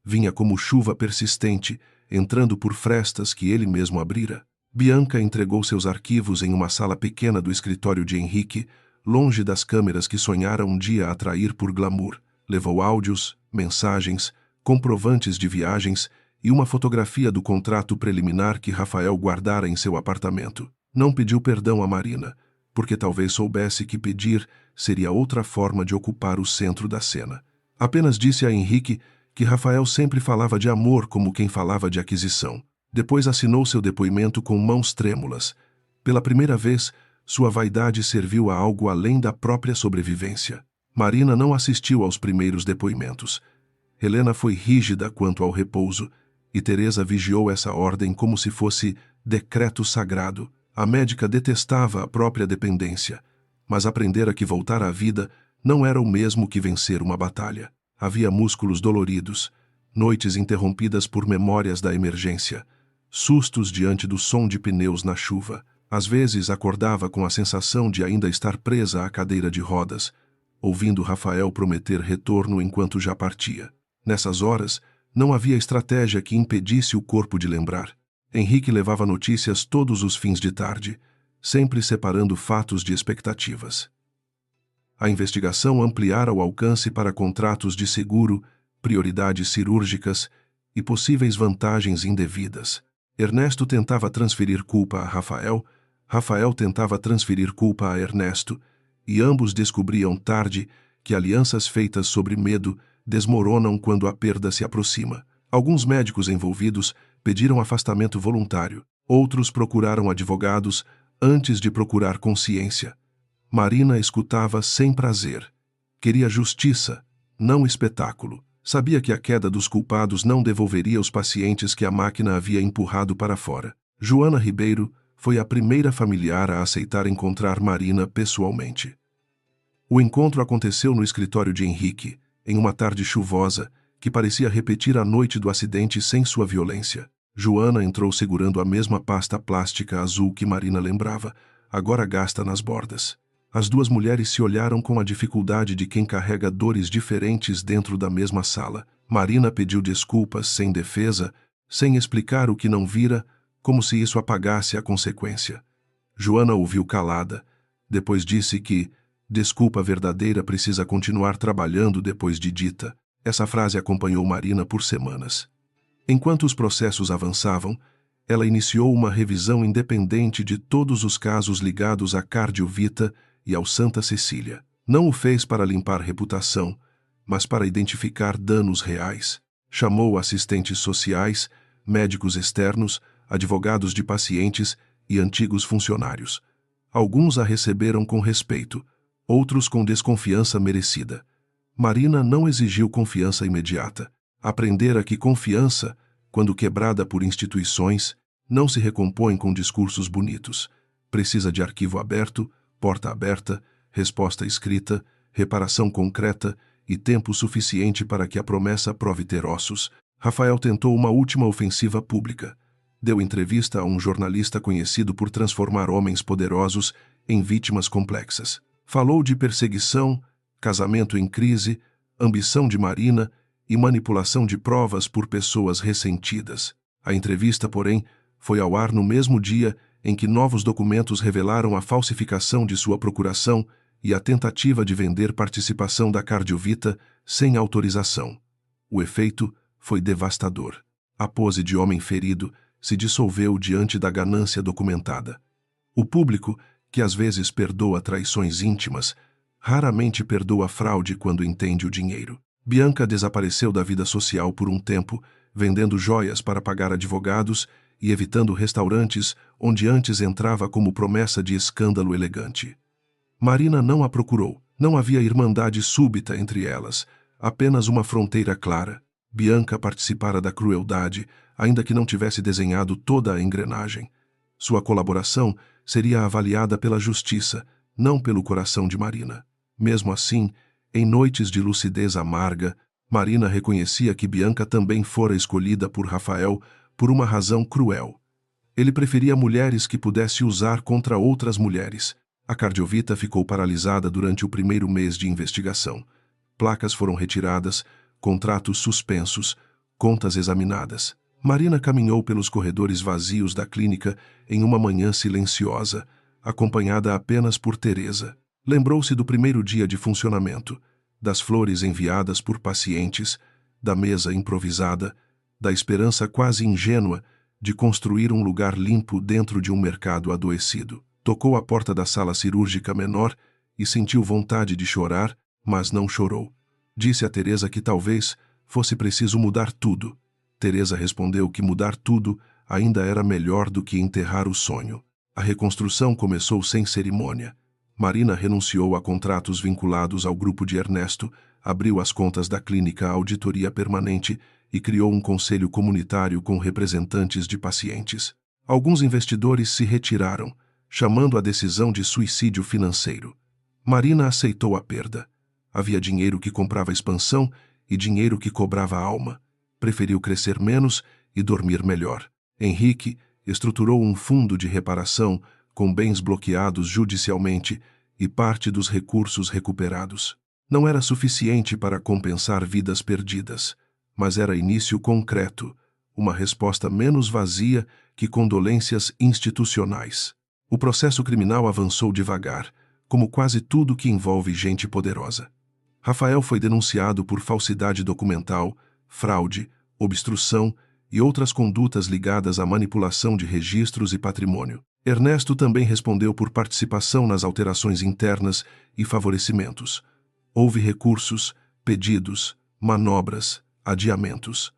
S1: vinha como chuva persistente, entrando por frestas que ele mesmo abrira. Bianca entregou seus arquivos em uma sala pequena do escritório de Henrique, longe das câmeras que sonhara um dia atrair por glamour. Levou áudios, mensagens, comprovantes de viagens e uma fotografia do contrato preliminar que Rafael guardara em seu apartamento. Não pediu perdão a Marina, porque talvez soubesse que pedir seria outra forma de ocupar o centro da cena. Apenas disse a Henrique que Rafael sempre falava de amor como quem falava de aquisição. Depois assinou seu depoimento com mãos trêmulas. Pela primeira vez, sua vaidade serviu a algo além da própria sobrevivência. Marina não assistiu aos primeiros depoimentos. Helena foi rígida quanto ao repouso, e Teresa vigiou essa ordem como se fosse decreto sagrado. A médica detestava a própria dependência, mas aprendera que voltar à vida não era o mesmo que vencer uma batalha. Havia músculos doloridos, noites interrompidas por memórias da emergência, sustos diante do som de pneus na chuva. Às vezes acordava com a sensação de ainda estar presa à cadeira de rodas, ouvindo Rafael prometer retorno enquanto já partia. Nessas horas, não havia estratégia que impedisse o corpo de lembrar. Henrique levava notícias todos os fins de tarde, sempre separando fatos de expectativas. A investigação ampliara o alcance para contratos de seguro, prioridades cirúrgicas e possíveis vantagens indevidas. Ernesto tentava transferir culpa a Rafael, Rafael tentava transferir culpa a Ernesto, e ambos descobriam tarde que alianças feitas sobre medo desmoronam quando a perda se aproxima. Alguns médicos envolvidos pediram afastamento voluntário, outros procuraram advogados antes de procurar consciência. Marina escutava sem prazer. Queria justiça, não espetáculo. Sabia que a queda dos culpados não devolveria os pacientes que a máquina havia empurrado para fora. Joana Ribeiro foi a primeira familiar a aceitar encontrar Marina pessoalmente. O encontro aconteceu no escritório de Henrique, em uma tarde chuvosa, que parecia repetir a noite do acidente sem sua violência. Joana entrou segurando a mesma pasta plástica azul que Marina lembrava, agora gasta nas bordas. As duas mulheres se olharam com a dificuldade de quem carrega dores diferentes dentro da mesma sala. Marina pediu desculpas sem defesa, sem explicar o que não vira, como se isso apagasse a consequência. Joana ouviu calada. Depois disse que desculpa verdadeira precisa continuar trabalhando depois de dita. Essa frase acompanhou Marina por semanas. Enquanto os processos avançavam, ela iniciou uma revisão independente de todos os casos ligados à Cardiovita e ao Santa Cecília. Não o fez para limpar reputação, mas para identificar danos reais. Chamou assistentes sociais, médicos externos, advogados de pacientes e antigos funcionários. Alguns a receberam com respeito, outros com desconfiança merecida. Marina não exigiu confiança imediata. Aprendera que confiança, quando quebrada por instituições, não se recompõe com discursos bonitos. Precisa de arquivo aberto, porta aberta, resposta escrita, reparação concreta e tempo suficiente para que a promessa prove ter ossos. Rafael tentou uma última ofensiva pública. Deu entrevista a um jornalista conhecido por transformar homens poderosos em vítimas complexas. Falou de perseguição, casamento em crise, ambição de Marina e manipulação de provas por pessoas ressentidas. A entrevista, porém, foi ao ar no mesmo dia em que novos documentos revelaram a falsificação de sua procuração e a tentativa de vender participação da Cardiovita sem autorização. O efeito foi devastador. A pose de homem ferido se dissolveu diante da ganância documentada. O público, que às vezes perdoa traições íntimas, raramente perdoa fraude quando entende o dinheiro. Bianca desapareceu da vida social por um tempo, vendendo joias para pagar advogados e evitando restaurantes onde antes entrava como promessa de escândalo elegante. Marina não a procurou. Não havia irmandade súbita entre elas, apenas uma fronteira clara. Bianca participara da crueldade, ainda que não tivesse desenhado toda a engrenagem. Sua colaboração seria avaliada pela justiça, não pelo coração de Marina. Mesmo assim, em noites de lucidez amarga, Marina reconhecia que Bianca também fora escolhida por Rafael por uma razão cruel. Ele preferia mulheres que pudesse usar contra outras mulheres. A Cardiovita ficou paralisada durante o primeiro mês de investigação. Placas foram retiradas, contratos suspensos, contas examinadas. Marina caminhou pelos corredores vazios da clínica em uma manhã silenciosa, acompanhada apenas por Teresa. Lembrou-se do primeiro dia de funcionamento, das flores enviadas por pacientes, da mesa improvisada, da esperança quase ingênua de construir um lugar limpo dentro de um mercado adoecido. Tocou à porta da sala cirúrgica menor e sentiu vontade de chorar, mas não chorou. Disse a Teresa que talvez fosse preciso mudar tudo. Teresa respondeu que mudar tudo ainda era melhor do que enterrar o sonho. A reconstrução começou sem cerimônia. Marina renunciou a contratos vinculados ao grupo de Ernesto, abriu as contas da clínica à auditoria permanente e criou um conselho comunitário com representantes de pacientes. Alguns investidores se retiraram, chamando a decisão de suicídio financeiro. Marina aceitou a perda. Havia dinheiro que comprava expansão e dinheiro que cobrava alma. Preferiu crescer menos e dormir melhor. Henrique estruturou um fundo de reparação com bens bloqueados judicialmente e parte dos recursos recuperados. Não era suficiente para compensar vidas perdidas, mas era início concreto, uma resposta menos vazia que condolências institucionais. O processo criminal avançou devagar, como quase tudo que envolve gente poderosa. Rafael foi denunciado por falsidade documental, fraude, obstrução e outras condutas ligadas à manipulação de registros e patrimônio. Ernesto também respondeu por participação nas alterações internas e favorecimentos. Houve recursos, pedidos, manobras, adiamentos.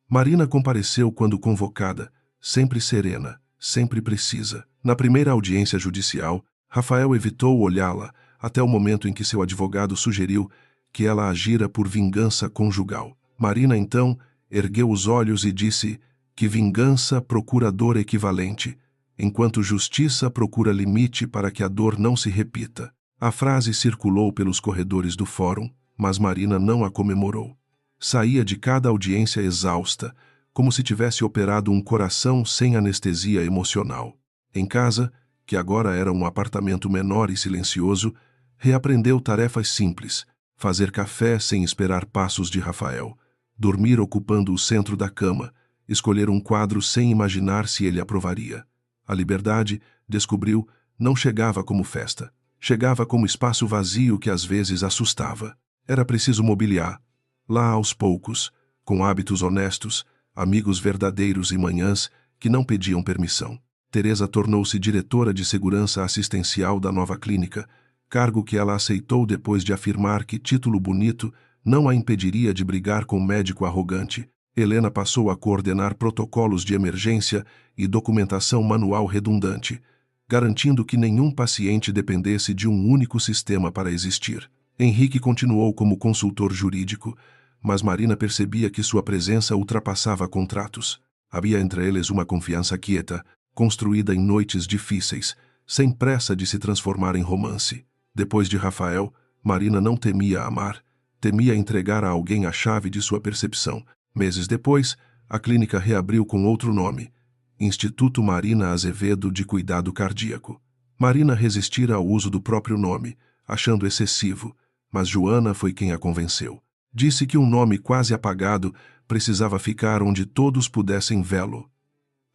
S1: Marina compareceu quando convocada, sempre serena, sempre precisa. Na primeira audiência judicial, Rafael evitou olhá-la até o momento em que seu advogado sugeriu que ela agira por vingança conjugal. Marina, então, ergueu os olhos e disse que vingança procura dor equivalente, enquanto justiça procura limite para que a dor não se repita. A frase circulou pelos corredores do fórum, mas Marina não a comemorou. Saía de cada audiência exausta, como se tivesse operado um coração sem anestesia emocional. Em casa, que agora era um apartamento menor e silencioso, reaprendeu tarefas simples: fazer café sem esperar passos de Rafael, dormir ocupando o centro da cama, escolher um quadro sem imaginar se ele aprovaria. A liberdade, descobriu, não chegava como festa. Chegava como espaço vazio que às vezes assustava. Era preciso mobiliar, lá aos poucos, com hábitos honestos, amigos verdadeiros e manhãs que não pediam permissão. Teresa tornou-se diretora de segurança assistencial da nova clínica, cargo que ela aceitou depois de afirmar que título bonito não a impediria de brigar com médico arrogante. Helena passou a coordenar protocolos de emergência e documentação manual redundante, garantindo que nenhum paciente dependesse de um único sistema para existir. Henrique continuou como consultor jurídico, mas Marina percebia que sua presença ultrapassava contratos. Havia entre eles uma confiança quieta, construída em noites difíceis, sem pressa de se transformar em romance. Depois de Rafael, Marina não temia amar, temia entregar a alguém a chave de sua percepção. Meses depois, a clínica reabriu com outro nome: Instituto Marina Azevedo de Cuidado Cardíaco. Marina resistira ao uso do próprio nome, achando excessivo, mas Joana foi quem a convenceu. Disse que um nome quase apagado precisava ficar onde todos pudessem vê-lo.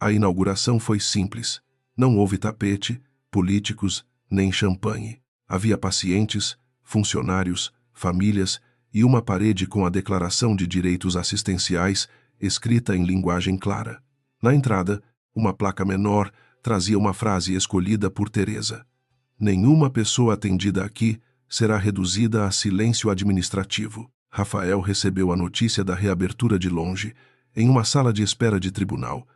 S1: A inauguração foi simples. Não houve tapete, políticos, nem champanhe. Havia pacientes, funcionários, famílias e uma parede com a Declaração de Direitos Assistenciais escrita em linguagem clara. Na entrada, uma placa menor trazia uma frase escolhida por Teresa: "Nenhuma pessoa atendida aqui será reduzida a silêncio administrativo." Rafael recebeu a notícia da reabertura de longe, em uma sala de espera de tribunal,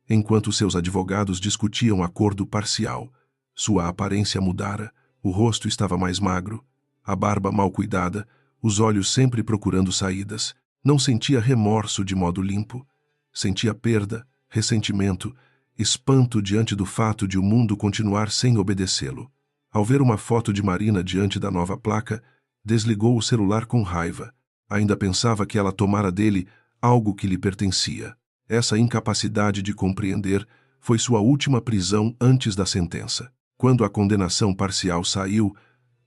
S1: enquanto seus advogados discutiam acordo parcial. Sua aparência mudara, o rosto estava mais magro, a barba mal cuidada, os olhos sempre procurando saídas. Não sentia remorso de modo limpo. Sentia perda, ressentimento, espanto diante do fato de o mundo continuar sem obedecê-lo. Ao ver uma foto de Marina diante da nova placa, desligou o celular com raiva. Ainda pensava que ela tomara dele algo que lhe pertencia. Essa incapacidade de compreender foi sua última prisão antes da sentença. Quando a condenação parcial saiu,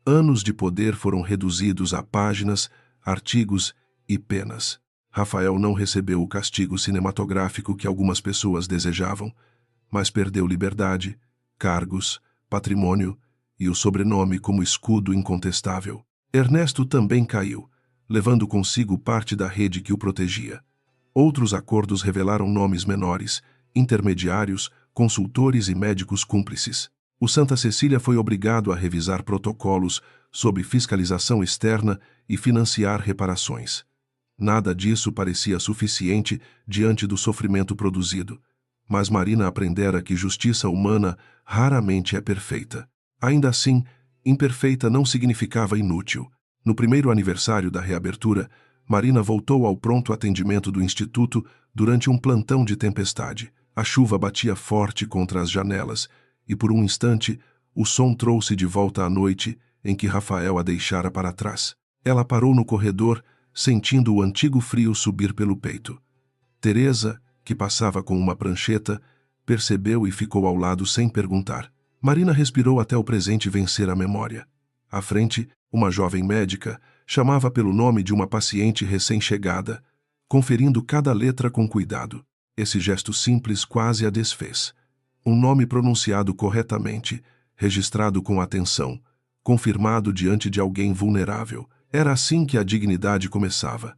S1: anos de poder foram reduzidos a páginas, artigos e penas. Rafael não recebeu o castigo cinematográfico que algumas pessoas desejavam, mas perdeu liberdade, cargos, patrimônio e o sobrenome como escudo incontestável. Ernesto também caiu, levando consigo parte da rede que o protegia. Outros acordos revelaram nomes menores, intermediários, consultores e médicos cúmplices. O Santa Cecília foi obrigado a revisar protocolos sob fiscalização externa e financiar reparações. Nada disso parecia suficiente diante do sofrimento produzido, mas Marina aprendera que justiça humana raramente é perfeita. Ainda assim, imperfeita não significava inútil. No primeiro aniversário da reabertura, Marina voltou ao pronto atendimento do Instituto durante um plantão de tempestade. A chuva batia forte contra as janelas e, por um instante, o som trouxe de volta a noite em que Rafael a deixara para trás. Ela parou no corredor, sentindo o antigo frio subir pelo peito. Teresa, que passava com uma prancheta, percebeu e ficou ao lado sem perguntar. Marina respirou até o presente vencer a memória. À frente, uma jovem médica chamava pelo nome de uma paciente recém-chegada, conferindo cada letra com cuidado. Esse gesto simples quase a desfez. Um nome pronunciado corretamente, registrado com atenção, confirmado diante de alguém vulnerável. Era assim que a dignidade começava.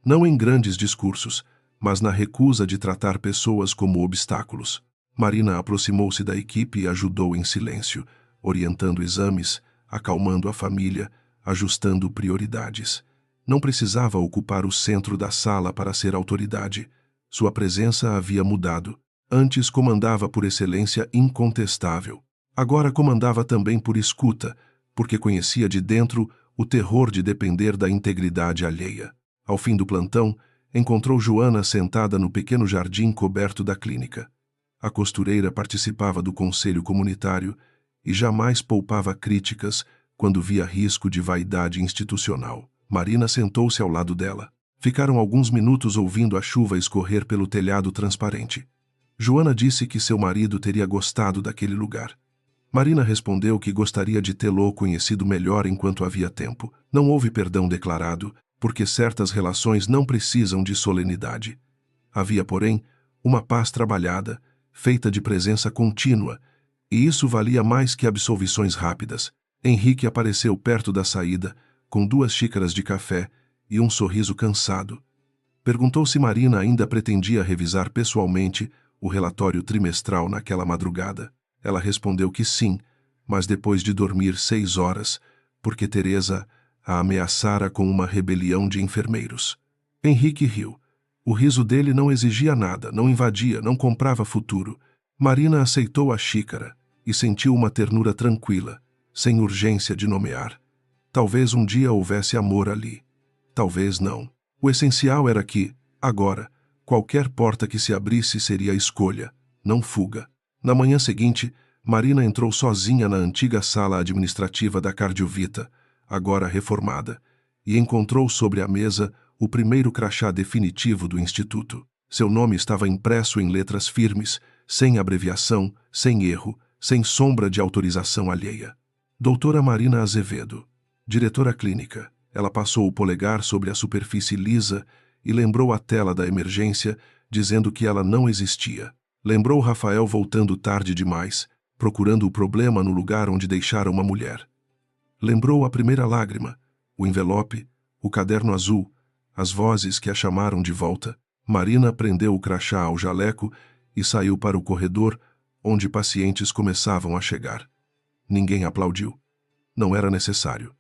S1: Não em grandes discursos, mas na recusa de tratar pessoas como obstáculos. Marina aproximou-se da equipe e ajudou em silêncio, orientando exames, acalmando a família, ajustando prioridades. Não precisava ocupar o centro da sala para ser autoridade. Sua presença havia mudado. Antes comandava por excelência incontestável. Agora comandava também por escuta, porque conhecia de dentro o terror de depender da integridade alheia. Ao fim do plantão, encontrou Joana sentada no pequeno jardim coberto da clínica. A costureira participava do conselho comunitário e jamais poupava críticas quando via risco de vaidade institucional. Marina sentou-se ao lado dela. Ficaram alguns minutos ouvindo a chuva escorrer pelo telhado transparente. Joana disse que seu marido teria gostado daquele lugar. Marina respondeu que gostaria de tê-lo conhecido melhor enquanto havia tempo. Não houve perdão declarado, porque certas relações não precisam de solenidade. Havia, porém, uma paz trabalhada, feita de presença contínua, e isso valia mais que absolvições rápidas. Henrique apareceu perto da saída, com 2 xícaras de café e um sorriso cansado. Perguntou se Marina ainda pretendia revisar pessoalmente o relatório trimestral naquela madrugada. Ela respondeu que sim, mas depois de dormir 6 horas, porque Teresa a ameaçara com uma rebelião de enfermeiros. Henrique riu. O riso dele não exigia nada, não invadia, não comprava futuro. Marina aceitou a xícara e sentiu uma ternura tranquila, sem urgência de nomear. Talvez um dia houvesse amor ali. Talvez não. O essencial era que, agora, qualquer porta que se abrisse seria escolha, não fuga. Na manhã seguinte, Marina entrou sozinha na antiga sala administrativa da Cardiovita, agora reformada, e encontrou sobre a mesa o primeiro crachá definitivo do Instituto. Seu nome estava impresso em letras firmes, sem abreviação, sem erro, sem sombra de autorização alheia. Doutora Marina Azevedo, diretora clínica. Ela passou o polegar sobre a superfície lisa e lembrou a tela da emergência, dizendo que ela não existia. Lembrou Rafael voltando tarde demais, procurando o problema no lugar onde deixara uma mulher. Lembrou a primeira lágrima, o envelope, o caderno azul, as vozes que a chamaram de volta. Marina prendeu o crachá ao jaleco e saiu para o corredor, onde pacientes começavam a chegar. Ninguém aplaudiu. Não era necessário.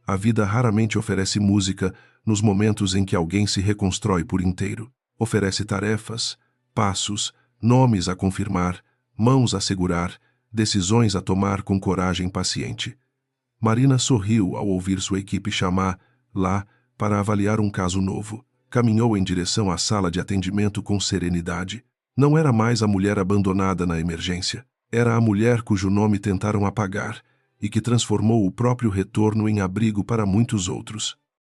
S1: A vida raramente oferece música nos momentos em que alguém se reconstrói por inteiro. Oferece tarefas, passos, nomes a confirmar, mãos a segurar, decisões a tomar com coragem paciente. Marina sorriu ao ouvir sua equipe chamar, lá, para avaliar um caso novo. Caminhou em direção à sala de atendimento com serenidade. Não era mais a mulher abandonada na emergência. Era a mulher cujo nome tentaram apagar e que transformou o próprio retorno em abrigo para muitos outros.